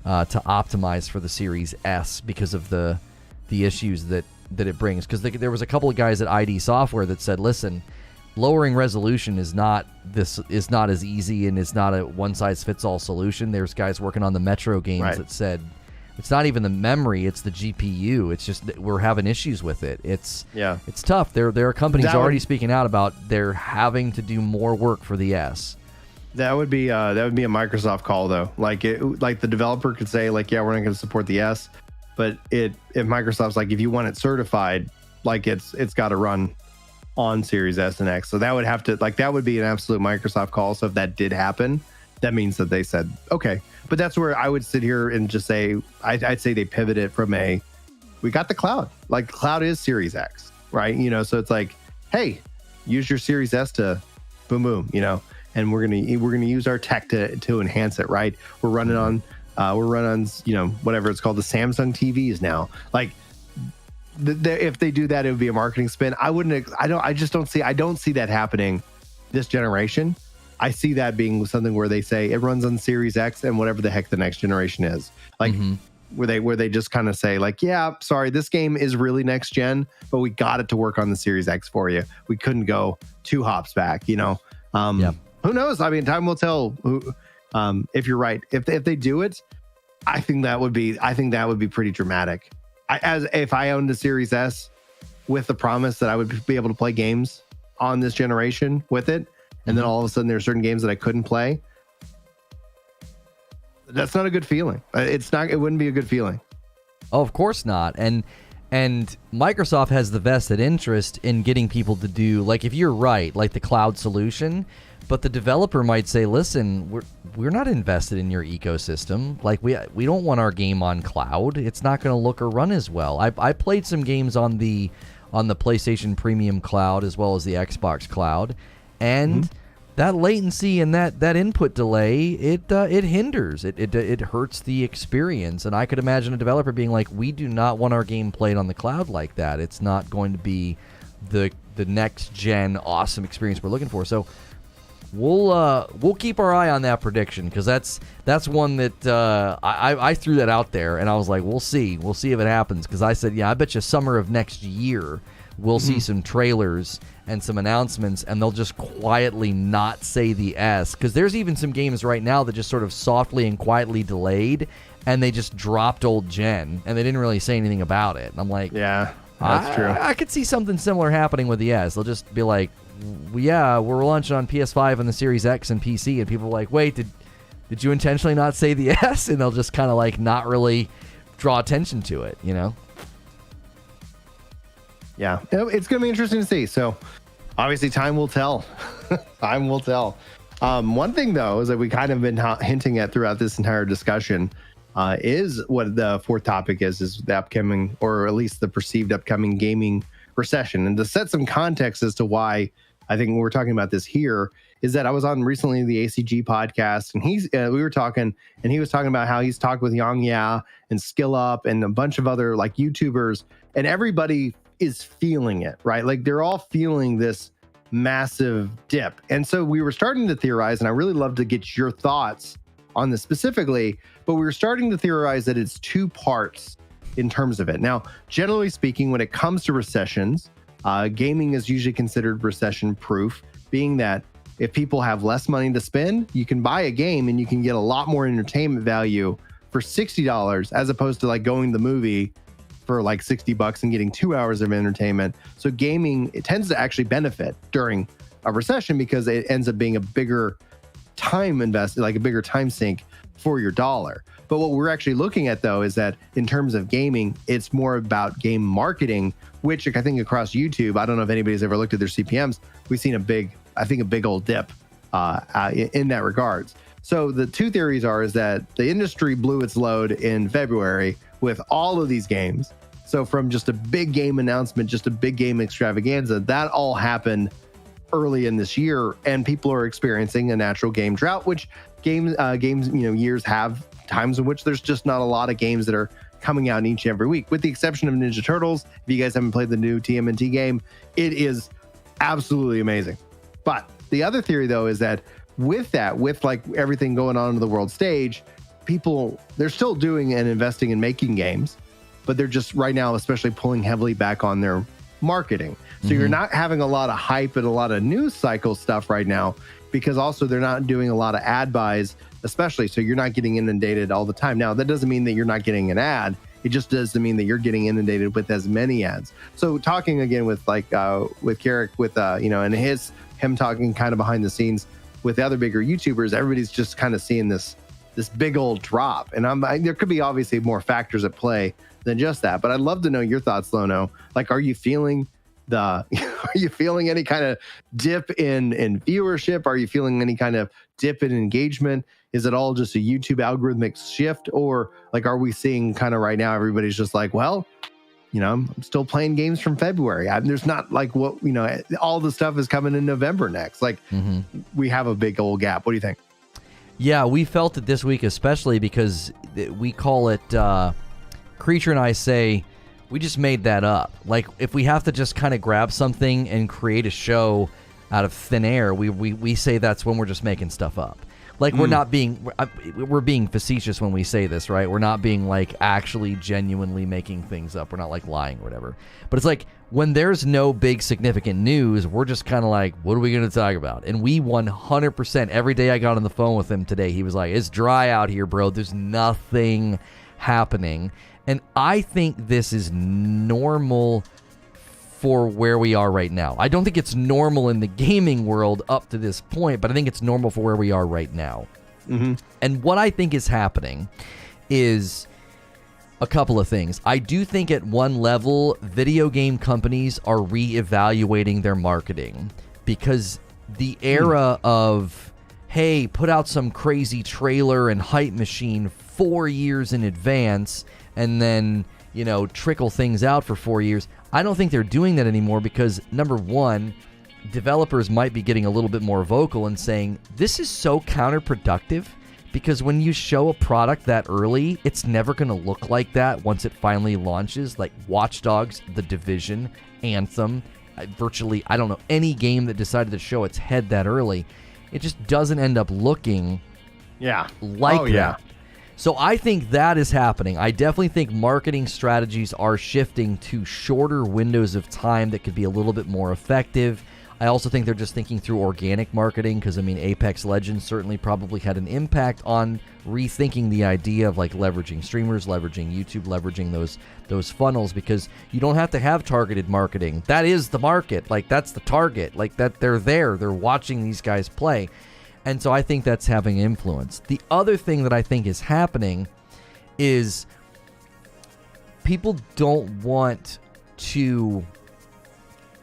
to optimize for the Series S because of the issues that it brings. Because there was a couple of guys at ID Software that said, listen, lowering resolution is not as easy, and it's not a one-size-fits-all solution. There's guys working on the Metro games that said it's not even the memory, it's the GPU. It's just that we're having issues with it. It's tough. There are companies already speaking out about they're having to do more work for the S. That would be a Microsoft call, though. Like the developer could say, like, yeah, we're not going to support the S, but if Microsoft's like, if you want it certified, like it's got to run on Series S and X. So that would have to, like, that would be an absolute Microsoft call. So if that did happen, that means that they said, okay. But that's where I would sit here and just say, I'd say they pivoted from we got the cloud. Like, cloud is Series X, right? So it's like, hey, use your Series S to boom, and we're gonna use our tech to enhance it, right? We're running on whatever it's called, the Samsung TVs now. Like, if they do that, it would be a marketing spin. I don't see that happening this generation. I see that being something where they say it runs on Series X and whatever the heck the next generation is. Like, where they just kind of say like, yeah, sorry, this game is really next gen, but we got it to work on the Series X for you. We couldn't go 2 hops back, you know. Who knows? I mean, time will tell. If you're right, if they do it, I think that would be pretty dramatic. If I owned the Series S with the promise that I would be able to play games on this generation with it, and then all of a sudden there are certain games that I couldn't play. That's not a good feeling. It wouldn't be a good feeling. Oh, of course not. And Microsoft has the vested interest in getting people to do, like, if you're right, like the cloud solution, but the developer might say, listen, we're not invested in your ecosystem. Like, we don't want our game on cloud. It's not going to look or run as well. I played some games on the PlayStation Premium Cloud as well as the Xbox Cloud, and that latency and that input delay, it hinders. It hurts the experience. And I could imagine a developer being like, we do not want our game played on the cloud like that. It's not going to be the next gen awesome experience we're looking for. So we'll keep our eye on that prediction, because that's one that I threw that out there, and I was like, we'll see if it happens, because I said, yeah, I bet you summer of next year we'll see some trailers and some announcements, and they'll just quietly not say the S, because there's even some games right now that just sort of softly and quietly delayed, and they just dropped old gen, and they didn't really say anything about it. And I'm like, yeah, that's true. I could see something similar happening with the S. They'll just be like, yeah, we're launching on PS5 and the Series X and PC, and people are like, wait, did you intentionally not say the S? And they'll just kind of like not really draw attention to it, you know? Yeah, it's going to be interesting to see. So obviously time will tell. Time will tell. One thing, though, is that we kind of been hinting at throughout this entire discussion is what the fourth topic is the upcoming, or at least the perceived upcoming gaming recession. And to set some context as to why I think we're talking about this here is that I was on recently the ACG podcast, and we were talking, and he was talking about how he's talked with Yang Ya and Skill Up and a bunch of other like YouTubers, and everybody is feeling it, right? Like they're all feeling this massive dip. And so we were starting to theorize, and I really love to get your thoughts on this specifically, but we were starting to theorize that it's 2 parts in terms of it. Now, generally speaking, when it comes to recessions, gaming is usually considered recession proof, being that if people have less money to spend, you can buy a game and you can get a lot more entertainment value for $60 as opposed to like going to the movie for like $60 and getting 2 hours of entertainment. So gaming, it tends to actually benefit during a recession because it ends up being a bigger time invested, like a bigger time sink for your dollar. But what we're actually looking at, though, is that in terms of gaming, it's more about game marketing, which I think across YouTube, I don't know if anybody's ever looked at their CPMs. We've seen a big old dip in that regards. So the 2 theories is that the industry blew its load in February with all of these games. So from just a big game announcement, just a big game extravaganza, that all happened early in this year, and people are experiencing a natural game drought, which games, years have times in which there's just not a lot of games that are coming out each and every week, with the exception of Ninja Turtles. If you guys haven't played the new TMNT game, it is absolutely amazing. But the other theory, though, is that with like everything going on in the world stage, they're still doing and investing in making games, but they're just right now, especially pulling heavily back on their marketing. So you're not having a lot of hype and a lot of news cycle stuff right now, because also they're not doing a lot of ad buys, especially. So you're not getting inundated all the time. Now, that doesn't mean that you're not getting an ad. It just doesn't mean that you're getting inundated with as many ads. So talking again with Carrick, and him talking kind of behind the scenes with the other bigger YouTubers, everybody's just kind of seeing this big old drop. And there could be obviously more factors at play than just that. But I'd love to know your thoughts, Lono. Like, are you feeling are you feeling any kind of dip in viewership? Are you feeling any kind of dip in engagement? Is it all just a YouTube algorithmic shift? Or like, are we seeing kind of right now, everybody's just like, well, I'm still playing games from February. There's not like all the stuff is coming in November next. Like we have a big old gap. What do you think? Yeah, we felt it this week, especially because we call it, Creature and I say, we just made that up. Like, if we have to just kind of grab something and create a show out of thin air, we say that's when we're just making stuff up. Like we're being facetious when we say this, right? We're not being like actually genuinely making things up. We're not like lying or whatever. But it's like when there's no big significant news, we're just kind of like, what are we going to talk about? And we 100%, every day I got on the phone with him today, he was like, it's dry out here, bro. There's nothing happening. And I think this is normal for where we are right now. I don't think it's normal in the gaming world up to this point, but I think it's normal for where we are right now. Mm-hmm. And what I think is happening is a couple of things. I do think at one level, video game companies are reevaluating their marketing because the era of, hey, put out some crazy trailer and hype machine 4 years in advance and then, you know, trickle things out for 4 years. I don't think they're doing that anymore because, number one, developers might be getting a little bit more vocal and saying, this is so counterproductive because when you show a product that early, it's never going to look like that once it finally launches. Like Watch Dogs, The Division, Anthem, virtually, I don't know, any game that decided to show its head that early, it just doesn't end up looking like that. So I think that is happening. I definitely think marketing strategies are shifting to shorter windows of time that could be a little bit more effective. I also think they're just thinking through organic marketing because, I mean, Apex Legends certainly probably had an impact on rethinking the idea of like leveraging streamers, leveraging YouTube, leveraging those funnels because you don't have to have targeted marketing. That is the market. Like, that's the target. Like, that they're there. They're watching these guys play. And so I think that's having influence. The other thing that I think is happening is people don't want to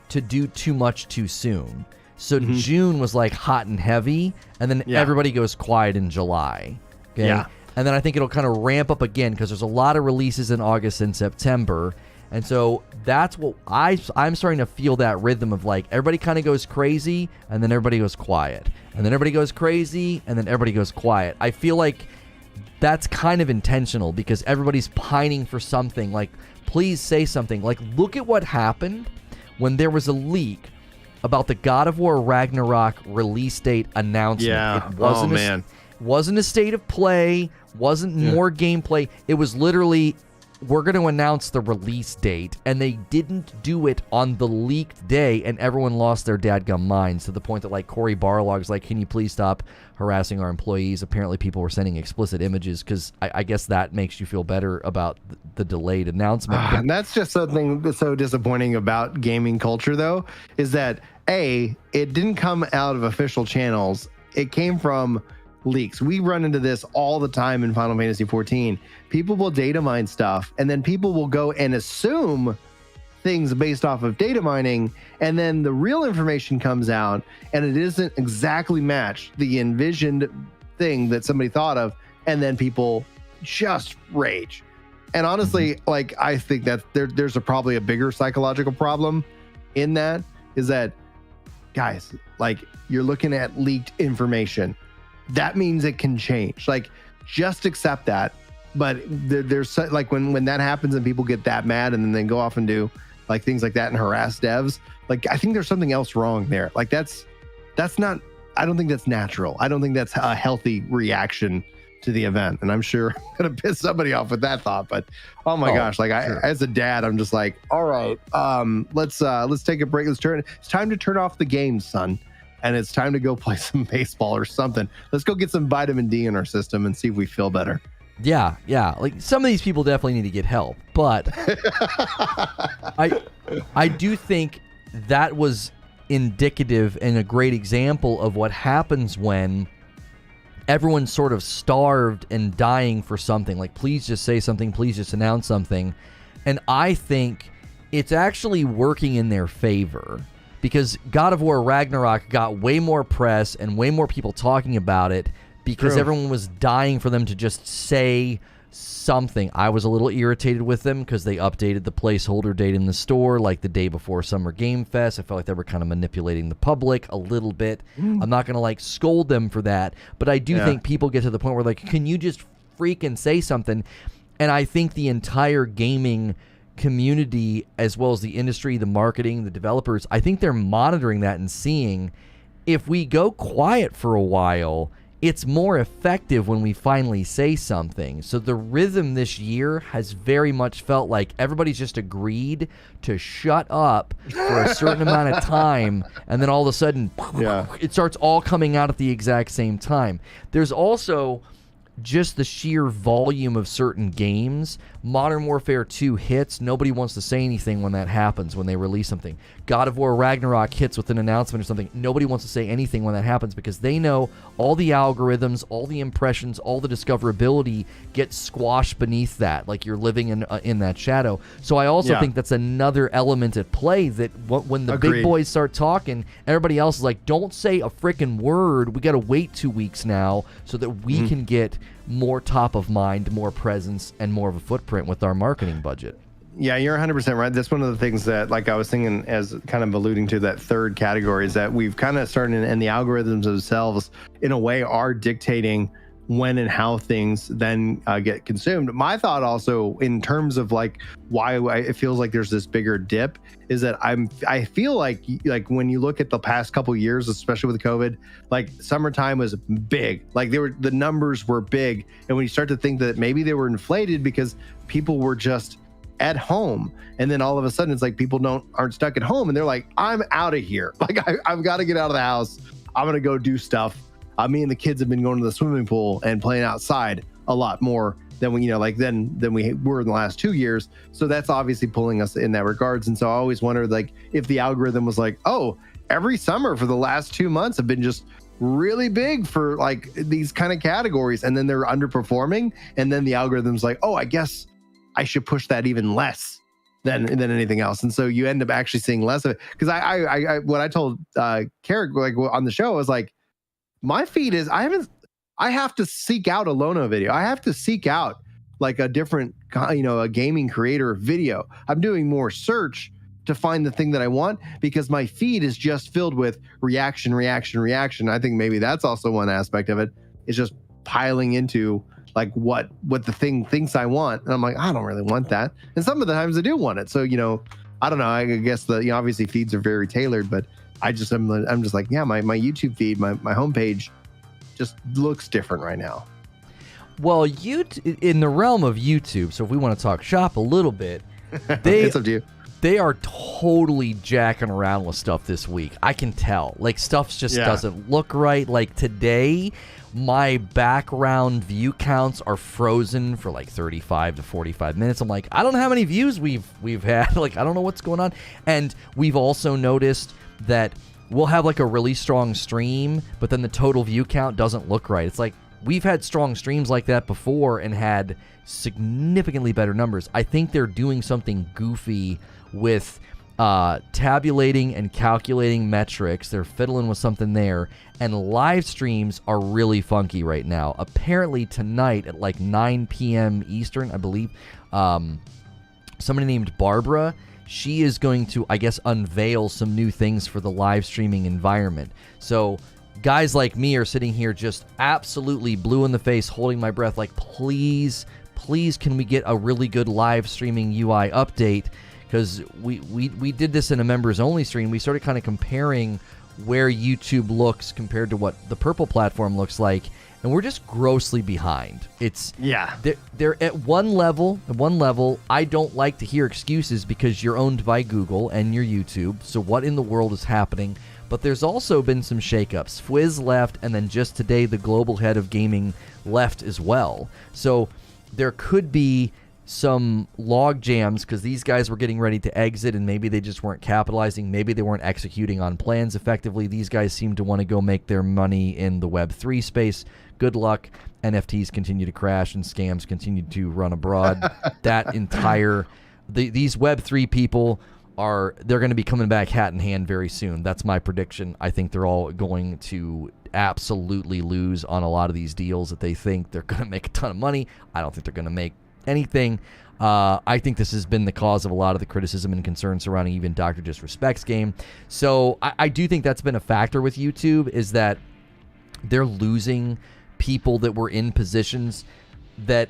do too much too soon. So June was like hot and heavy, and then everybody goes quiet in July. Okay? Yeah. And then I think it'll kind of ramp up again because there's a lot of releases in August and September. And so that's what I'm starting to feel, that rhythm of like everybody kind of goes crazy and then everybody goes quiet. And then everybody goes crazy and then everybody goes quiet. I feel like that's kind of intentional because everybody's pining for something. Like, please say something. Like, look at what happened when there was a leak about the God of War Ragnarok release date announcement. Yeah. It wasn't wasn't a state of play, wasn't more gameplay. It was literally, we're going to announce the release date, and they didn't do it on the leaked day, and everyone lost their dadgum minds to the point that, like, Cory Barlog's like, can you please stop harassing our employees? Apparently people were sending explicit images because I guess that makes you feel better about the delayed announcement. And that's just something that's so disappointing about gaming culture, though, is that, A, it didn't come out of official channels. It came from leaks. We run into this all the time in Final Fantasy 14. People will data mine stuff, and then people will go and assume things based off of data mining, and then the real information comes out, and it isn't exactly matched the envisioned thing that somebody thought of, and then people just rage. And honestly, like, I think that there's probably a bigger psychological problem in that, is that, guys, like, you're looking at leaked information. That means it can change. Like, just accept that. But there's like when that happens and people get that mad and then they go off and do like things like that and harass devs, like, I think there's something else wrong there. Like, that's not, I don't think that's natural. I don't think that's a healthy reaction to the event. And I'm sure I'm gonna piss somebody off with that thought, but oh my gosh, like, sure. As a dad, I'm just like, all right, let's take a break. It's time to turn off the games, son. And it's time to go play some baseball or something. Let's go get some vitamin D in our system and see if we feel better. Yeah. Like, some of these people definitely need to get help, but I do think that was indicative and a great example of what happens when everyone's sort of starved and dying for something. Like, please just say something, please just announce something. And I think it's actually working in their favor. Because God of War Ragnarok got way more press and way more people talking about it because everyone was dying for them to just say something. I was a little irritated with them because they updated the placeholder date in the store like the day before Summer Game Fest. I felt like they were kind of manipulating the public a little bit. I'm not going to like scold them for that, but I do think people get to the point where like, can you just freaking say something? And I think the entire gaming community, as well as the industry, the marketing, the developers, I think they're monitoring that and seeing if we go quiet for a while, it's more effective when we finally say something. So the rhythm this year has very much felt like everybody's just agreed to shut up for a certain amount of time, and then all of a sudden, it starts all coming out at the exact same time. There's also just the sheer volume of certain games. Modern Warfare 2 hits. Nobody wants to say anything when that happens, when they release something. God of War Ragnarok hits with an announcement or something. Nobody wants to say anything when that happens because they know all the algorithms, all the impressions, all the discoverability gets squashed beneath that, like you're living in that shadow. So I also think that's another element at play, that when the big boys start talking, everybody else is like, don't say a freaking word. We got to wait 2 weeks now so that we can get more top of mind, more presence, and more of a footprint with our marketing budget. Yeah, you're 100% right. That's one of the things that, like I was thinking, as kind of alluding to that third category, is that we've kind of started, and the algorithms themselves, in a way, are dictating when and how things then get consumed. My thought also, in terms of like why it feels like there's this bigger dip, is that I feel like when you look at the past couple years, especially with COVID, like summertime was big, like the numbers were big, and when you start to think that maybe they were inflated because people were just at home, and then all of a sudden it's like people aren't stuck at home, and they're like, I'm out of here, like I've got to get out of the house, I'm gonna go do stuff. Me and the kids have been going to the swimming pool and playing outside a lot more than we than we were in the last 2 years. So that's obviously pulling us in that regards. And so I always wondered, like, if the algorithm was like, oh, every summer for the last 2 months have been just really big for like these kind of categories, and then they're underperforming, and then the algorithm's like, oh, I guess I should push that even less than anything else. And so you end up actually seeing less of it. Because I what I told Carrick, like on the show, was like, my feed is I have to seek out a Lono video. I have to seek out like a different, a gaming creator video. I'm doing more search to find the thing that I want, because my feed is just filled with reaction. I think maybe that's also one aspect of it. It's just piling into like what the thing thinks I want. And I'm like, I don't really want that. And some of the times I do want it. So, I don't know. I guess obviously feeds are very tailored, but I'm just like, yeah, my YouTube feed, my homepage just looks different right now. Well, in the realm of YouTube, so if we want to talk shop a little bit, it's up to you. They are totally jacking around with stuff this week. I can tell. Like, stuff just doesn't look right. Like, today, my background view counts are frozen for like 35 to 45 minutes. I'm like, I don't know how many views we've had. Like, I don't know what's going on. And we've also noticed that we'll have like a really strong stream, but then the total view count doesn't look right. It's like, we've had strong streams like that before and had significantly better numbers. I think they're doing something goofy with tabulating and calculating metrics. They're fiddling with something there, and live streams are really funky right now. Apparently tonight at like 9 p.m. Eastern, I believe, somebody named Barbara, she is going to, I guess, unveil some new things for the live streaming environment. So guys like me are sitting here just absolutely blue in the face, holding my breath, like, please can we get a really good live streaming UI update? Because we did this in a members only stream. We started kind of comparing where YouTube looks compared to what the Purple platform looks like, and we're just grossly behind. They're at one level. I don't like to hear excuses because you're owned by Google and you're YouTube. So what in the world is happening? But there's also been some shakeups. Fwiz left, and then just today the global head of gaming left as well. So there could be some log jams because these guys were getting ready to exit, and maybe they just weren't capitalizing. Maybe they weren't executing on plans effectively. These guys seem to want to go make their money in the Web3 space. Good luck. NFTs continue to crash and scams continue to run abroad. These Web3 people they're going to be coming back hat in hand very soon. That's my prediction. I think they're all going to absolutely lose on a lot of these deals that they think they're going to make a ton of money. I don't think they're going to make anything. I think this has been the cause of a lot of the criticism and concern surrounding even Dr. Disrespect's game. So I do think that's been a factor with YouTube, is that they're losing people that were in positions that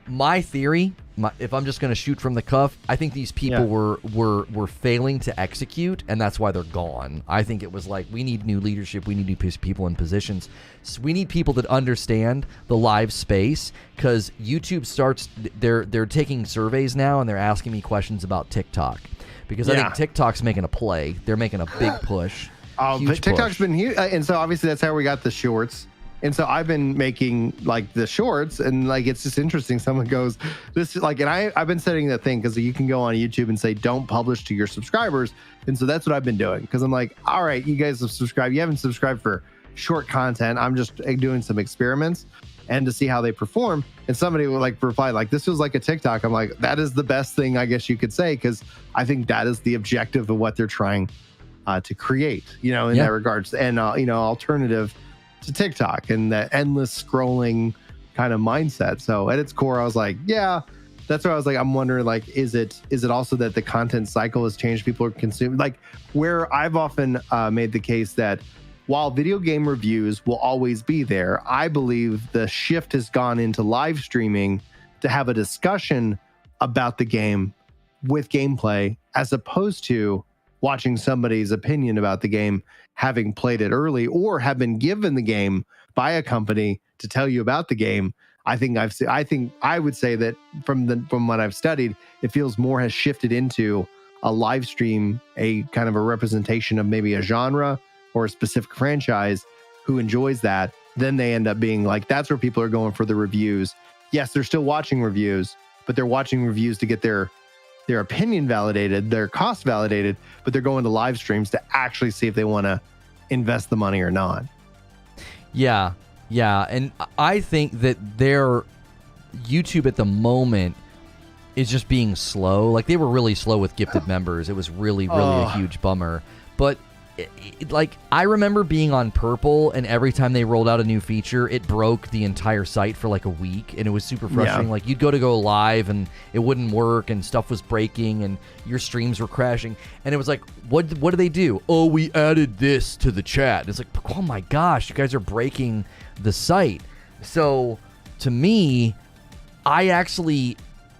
my theory, if I'm just going to shoot from the cuff, I think these people were failing to execute, and that's why they're gone. I think it was like, we need new leadership, we need new people in positions. So we need people that understand the live space, because YouTube starts, they're taking surveys now, and they're asking me questions about TikTok, because I think TikTok's making a play. They're making a big push. TikTok's been huge, and so obviously that's how we got the shorts. And so I've been making like the shorts, and like it's just interesting. Someone goes, this is like, and I've been setting that thing because you can go on YouTube and say don't publish to your subscribers, and so that's what I've been doing, because I'm like, all right, you guys have subscribed, you haven't subscribed for short content. I'm just doing some experiments and to see how they perform. And somebody would like reply like, this feels like a TikTok. I'm like, that is the best thing I guess you could say, because I think that is the objective of what they're trying to create, in that regards, and alternative to TikTok and the endless scrolling kind of mindset. So at its core, I was like, yeah, that's why I was like, I'm wondering, like, is it also that the content cycle has changed? People are consuming, like, where I've often made the case that while video game reviews will always be there, I believe the shift has gone into live streaming to have a discussion about the game with gameplay, as opposed to watching somebody's opinion about the game, having played it early or have been given the game by a company to tell you about the game. I think I would say that from what I've studied, it feels more has shifted into a live stream, a kind of a representation of maybe a genre or a specific franchise who enjoys that. Then they end up being like, that's where people are going for the reviews. Yes, they're still watching reviews, but they're watching reviews to get their opinion validated, their cost validated, but they're going to live streams to actually see if they want to invest the money or not. Yeah. And I think that their YouTube at the moment is just being slow. Like, they were really slow with gifted members. It was really a huge bummer. But like, I remember being on Purple, and every time they rolled out a new feature, it broke the entire site for like a week, and it was super frustrating. Yeah. Like, you'd go live and it wouldn't work, and stuff was breaking, and your streams were crashing, and it was like, what do they do? Oh, we added this to the chat. And it's like, oh my gosh, you guys are breaking the site. So to me, I actually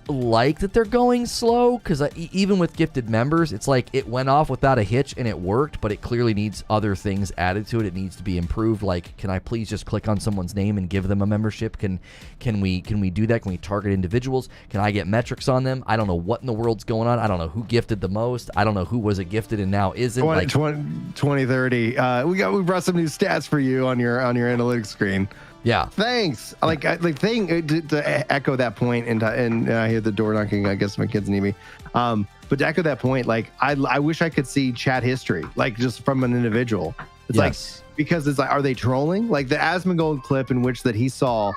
like that they're going slow, because even with gifted members, it's like it went off without a hitch and it worked, but it clearly needs other things added to it. It needs to be improved. Like, can I please just click on someone's name and give them a membership? Can we do that? Can we target individuals? Can I get metrics on them? I don't know what in the world's going on. I don't know who gifted the most. I don't know who was gifted and now isn't. 2030. We brought some new stats for you on your analytics screen. Yeah. Thanks. To echo that point, and I hear the door knocking. I guess my kids need me. But to echo that point, like, I wish I could see chat history, like, just from an individual. It's like, because it's like, are they trolling? Like the Asmongold clip in which that he saw,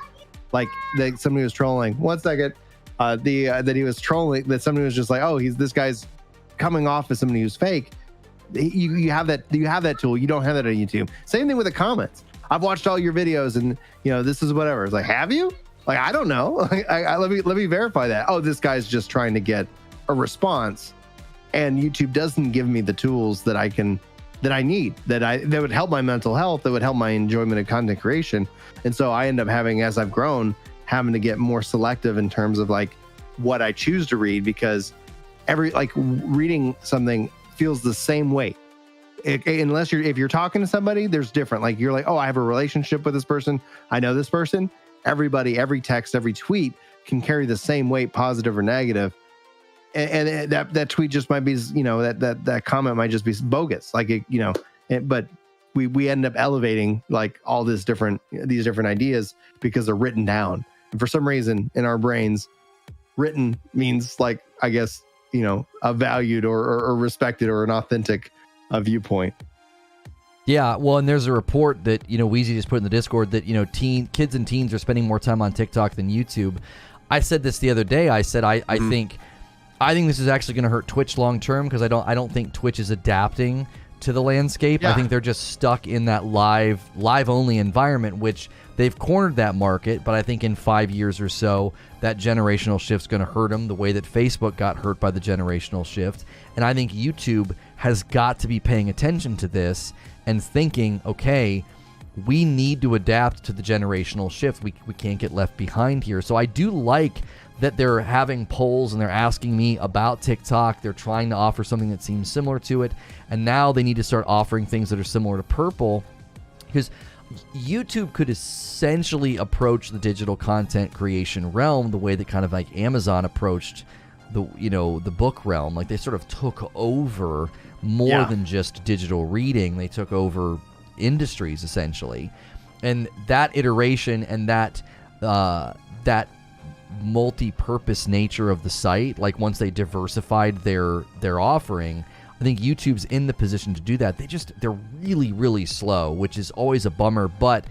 like, that somebody was trolling. 1 second. That he was trolling. That somebody was just like, oh, this guy's coming off as somebody who's fake. You have that. You have that tool. You don't have that on YouTube. Same thing with the comments. I've watched all your videos, and this is whatever. It's like, have you? Like, I don't know. Let me verify that. Oh, this guy's just trying to get a response, and YouTube doesn't give me the tools that I need, that would help my mental health, that would help my enjoyment of content creation. And so I end up as I've grown, having to get more selective in terms of like what I choose to read, because reading something feels the same way. If you're talking to somebody, there's different. Like, you're like, oh, I have a relationship with this person, I know this person. Everybody, every text, every tweet can carry the same weight, positive or negative. And that tweet just might be, that comment might just be bogus. Like, but we end up elevating like all these different ideas because they're written down. And for some reason in our brains, written means, like, I guess, a valued or respected or an authentic viewpoint. Yeah, well, and there's a report that Wheezy just put in the Discord that kids and teens are spending more time on TikTok than YouTube. I said this the other day. I said I think this is actually going to hurt Twitch long term, because I don't think Twitch is adapting to the landscape. Yeah. I think they're just stuck in that live only environment, which they've cornered that market. But I think in 5 years or so, that generational shift's going to hurt them the way that Facebook got hurt by the generational shift. And I think YouTube has got to be paying attention to this and thinking, okay, we need to adapt to the generational shift. We can't get left behind here. So I do like that they're having polls and they're asking me about TikTok. They're trying to offer something that seems similar to it. And now they need to start offering things that are similar to Purple, because YouTube could essentially approach the digital content creation realm the way that kind of like Amazon approached the book realm. Like they sort of took over more than just digital reading. They took over industries essentially. And that iteration and that multi-purpose nature of the site, like once they diversified their offering, I think YouTube's in the position to do that. They're really, really slow, which is always a bummer, but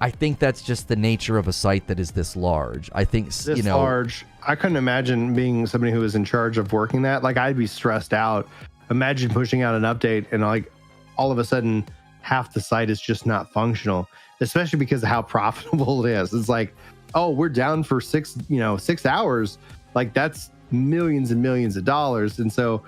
I think that's just the nature of a site that is this large. I think large. I couldn't imagine being somebody who was in charge of working that. Like I'd be stressed out. Imagine pushing out an update and like all of a sudden half the site is just not functional, especially because of how profitable it is. It's like, oh, we're down for 6 hours. Like that's millions and millions of dollars. And so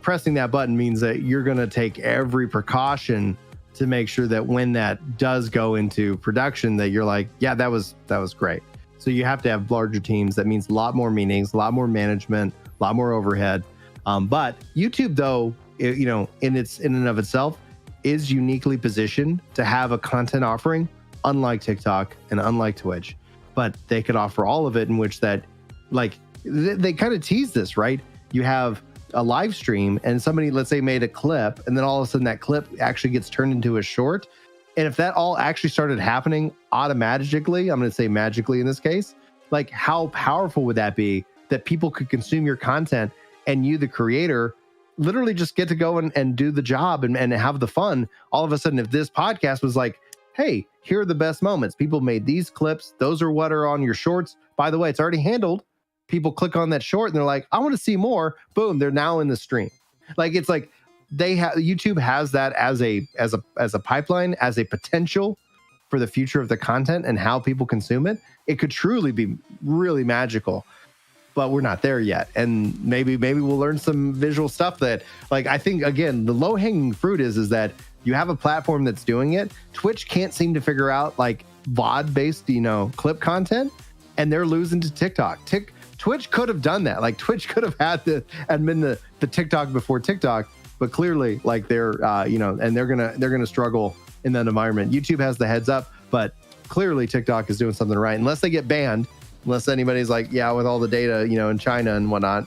pressing that button means that you're going to take every precaution to make sure that when that does go into production, that you're like, yeah, that was great. So you have to have larger teams. That means a lot more meetings, a lot more management, a lot more overhead. But YouTube, though, in and of itself, is uniquely positioned to have a content offering, unlike TikTok and unlike Twitch. But they could offer all of it, in which that, like, they kind of tease this, right? You have a live stream and somebody, let's say, made a clip, and then all of a sudden that clip actually gets turned into a short. And if that all actually started happening automatically, I'm going to say magically in this case, like how powerful would that be, that people could consume your content and you, the creator, literally just get to go and do the job and have the fun. All of a sudden, if this podcast was like, hey, here are the best moments. People made these clips. Those are what are on your shorts. By the way, it's already handled. People click on that short and they're like, I want to see more. Boom, they're now in the stream. Like it's like YouTube has that as a pipeline, as a potential for the future of the content and how people consume it. It could truly be really magical, but we're not there yet. And maybe we'll learn some visual stuff that, like, I think again, the low hanging fruit is that you have a platform that's doing it. Twitch can't seem to figure out like VOD based, clip content, and they're losing to TikTok. Twitch could have done that. Like Twitch could have had been the TikTok before TikTok, but clearly like they're and they're gonna struggle in that environment. YouTube has the heads up, but clearly TikTok is doing something right, unless they get banned, unless anybody's like, yeah, with all the data, in China and whatnot.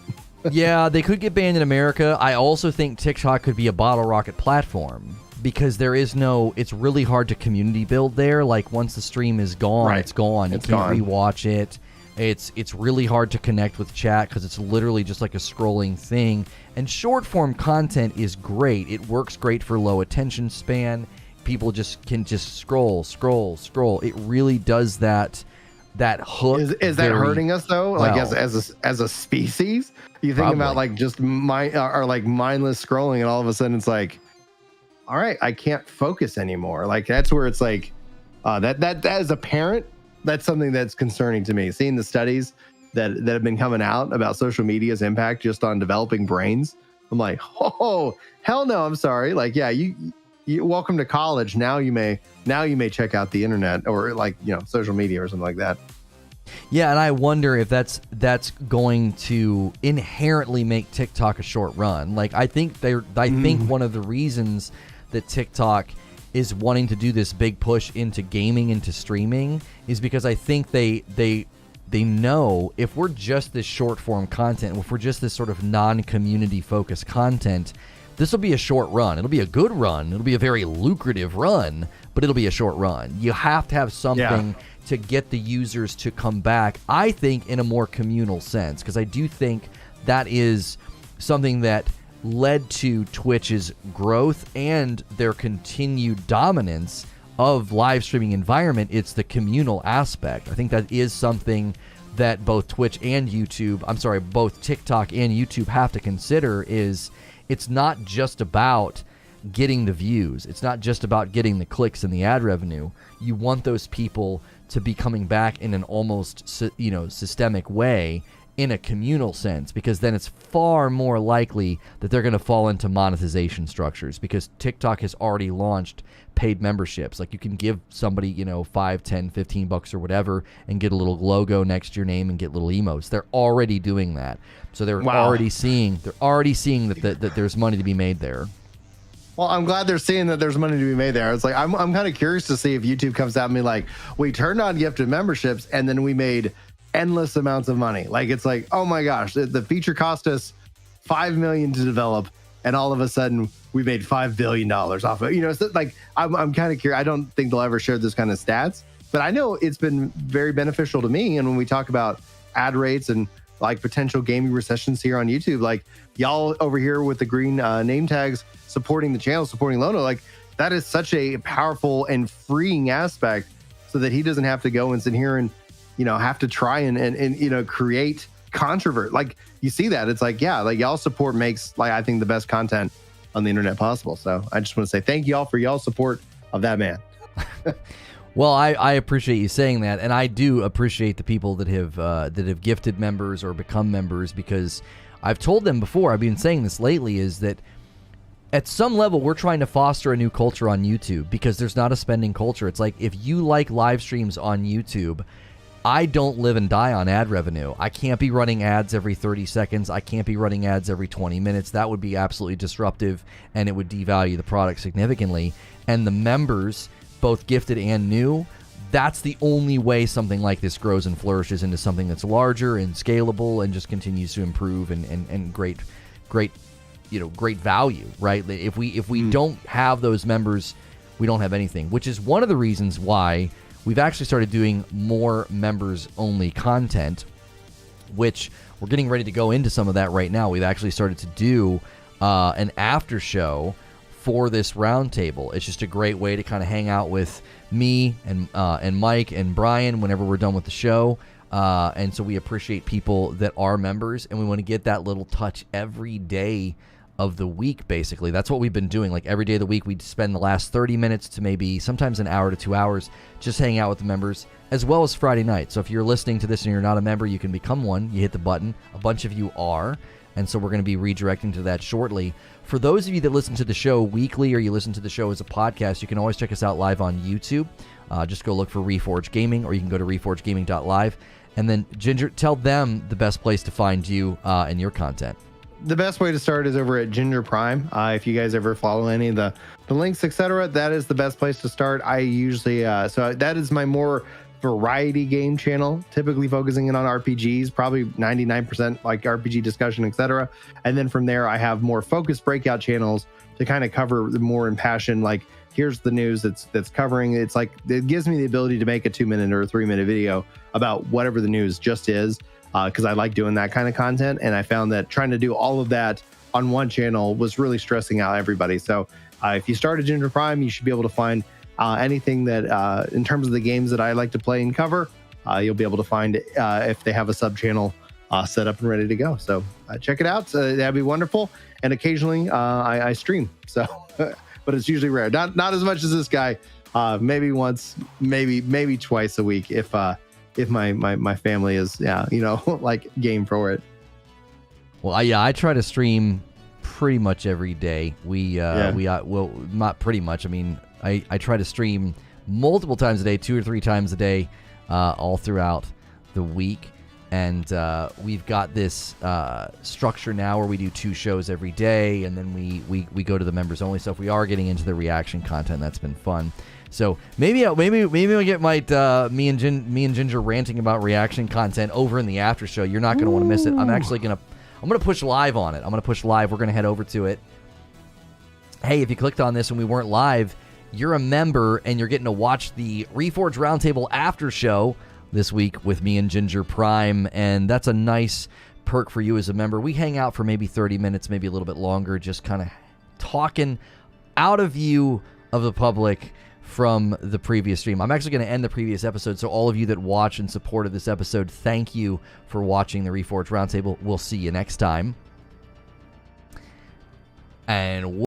Yeah, they could get banned in America. I also think TikTok could be a bottle rocket platform, because it's really hard to community build there. Like once the stream is gone, right. It's gone. You can't rewatch it. It's really hard to connect with chat because it's literally just like a scrolling thing. And short form content is great. It works great for low attention span. People can scroll. It really does that hook. Is that hurting us though? Like as a species? You think about like just mindless scrolling, and all of a sudden it's like, all right, I can't focus anymore. Like that's where it's like that as a parent, that's something that's concerning to me. Seeing the studies that have been coming out about social media's impact just on developing brains, I'm like, oh hell no, I'm sorry. Like, yeah, you welcome to college. Now you may check out the internet or like social media or something like that. Yeah, and I wonder if that's going to inherently make TikTok a short run. Like I think think one of the reasons that TikTok is wanting to do this big push into gaming, into streaming, is because I think they know if we're just this short form content, if we're just this sort of non-community focused content, this will be a short run. It'll be a good run. It'll be a very lucrative run, but it'll be a short run. You have to have something to get the users to come back, I think, in a more communal sense, because I do think that is something that led to Twitch's growth and their continued dominance of live streaming environment. It's the communal aspect. I think that is something that both TikTok and YouTube have to consider. Is it's not just about getting the views. It's not just about getting the clicks and the ad revenue. You want those people to be coming back in an almost systemic way in a communal sense, because then it's far more likely that they're going to fall into monetization structures, because TikTok has already launched paid memberships. Like, you can give somebody, you know, $5, $10, $15 or whatever and get a little logo next to your name and get little emotes. They're already doing that. So they're already seeing that there's money to be made there. Well, I'm glad they're seeing that there's money to be made there. It's like, I'm kind of curious to see if YouTube comes out and be like, we turned on gifted memberships and then we made endless amounts of money. Like, it's like, oh my gosh, the feature cost us $5 million to develop, and all of a sudden we made $5 billion off of it. You know, so like, I'm kind of curious. I don't think they'll ever share this kind of stats, but I know it's been very beneficial to me. And when we talk about ad rates and like potential gaming recessions here on YouTube, like y'all over here with the green name tags supporting the channel, supporting Lono, like that is such a powerful and freeing aspect, so that he doesn't have to go and sit here and, you know, have to try and you know, create controversy. Like, you see that, it's like, yeah, like y'all support makes, like, I think the best content on the internet possible. So I just want to say thank y'all for y'all support of that man. Well, I appreciate you saying that, and I do appreciate the people that have gifted members or become members, because I've told them before, I've been saying this lately, is that at some level we're trying to foster a new culture on YouTube, because there's not a spending culture. It's like, if you like live streams on YouTube, I don't live and die on ad revenue. I can't be running ads every 30 seconds. I can't be running ads every 20 minutes. That would be absolutely disruptive, and it would devalue the product significantly. And the members, both gifted and new, that's the only way something like this grows and flourishes into something that's larger and scalable and just continues to improve and great value, right? If we don't have those members, we don't have anything, which is one of the reasons why we've actually started doing more members-only content, which we're getting ready to go into some of that right now. We've actually started to do an after show for this roundtable. It's just a great way to kind of hang out with me and Mike and Brian whenever we're done with the show. And so we appreciate people that are members, and we want to get that little touch every day of the week, basically. That's what we've been doing. Like, every day of the week, we'd spend the last 30 minutes to maybe sometimes an hour to 2 hours just hanging out with the members, as well as Friday night. So if you're listening to this and you're not a member, you can become one. You hit the button. A bunch of you are. And so we're going to be redirecting to that shortly. For those of you that listen to the show weekly, or you listen to the show as a podcast, you can always check us out live on YouTube. Just go look for Reforge Gaming, or you can go to reforgegaming.live. And then, Ginger, tell them the best place to find you and your content. The best way to start is over at Ginger Prime. If you guys ever follow any of the links, etc., that is the best place to start. I usually, so that is my more variety game channel, typically focusing in on RPGs, probably 99% like RPG discussion, etc. And then from there, I have more focused breakout channels to kind of cover the more impassioned, like, here's the news that's covering. It's like, it gives me the ability to make a 2-minute or a 3-minute video about whatever the news just is, because I like doing that kind of content. And I found that trying to do all of that on one channel was really stressing out everybody. So if you start at Ginger Prime, you should be able to find anything that, in terms of the games that I like to play and cover, you'll be able to find if they have a sub channel set up and ready to go. So check it out. That'd be wonderful. And occasionally I stream. So, but it's usually rare. Not as much as this guy. Maybe once, maybe twice a week if my family is, like game for it. Well, I try to stream pretty much every day. Well, not pretty much. I mean, I try to stream multiple times a day, 2 or 3 times a day, all throughout the week. And we've got this structure now where we do 2 shows every day, and then we go to the members only stuff. We are getting into the reaction content. That's been fun. So maybe I'll get me and Ginger ranting about reaction content over in the after show. You're not going to want to miss it. I'm gonna push live on it. I'm gonna push live. We're gonna head over to it. Hey, if you clicked on this and we weren't live, you're a member and you're getting to watch the Reforge Roundtable after show this week with me and Ginger Prime, and that's a nice perk for you as a member. We hang out for maybe 30 minutes, maybe a little bit longer, just kind of talking out of view of the public from the previous stream. I'm actually going to end the previous episode, so all of you that watch and supported this episode, thank you for watching the Reforge Roundtable. We'll see you next time. And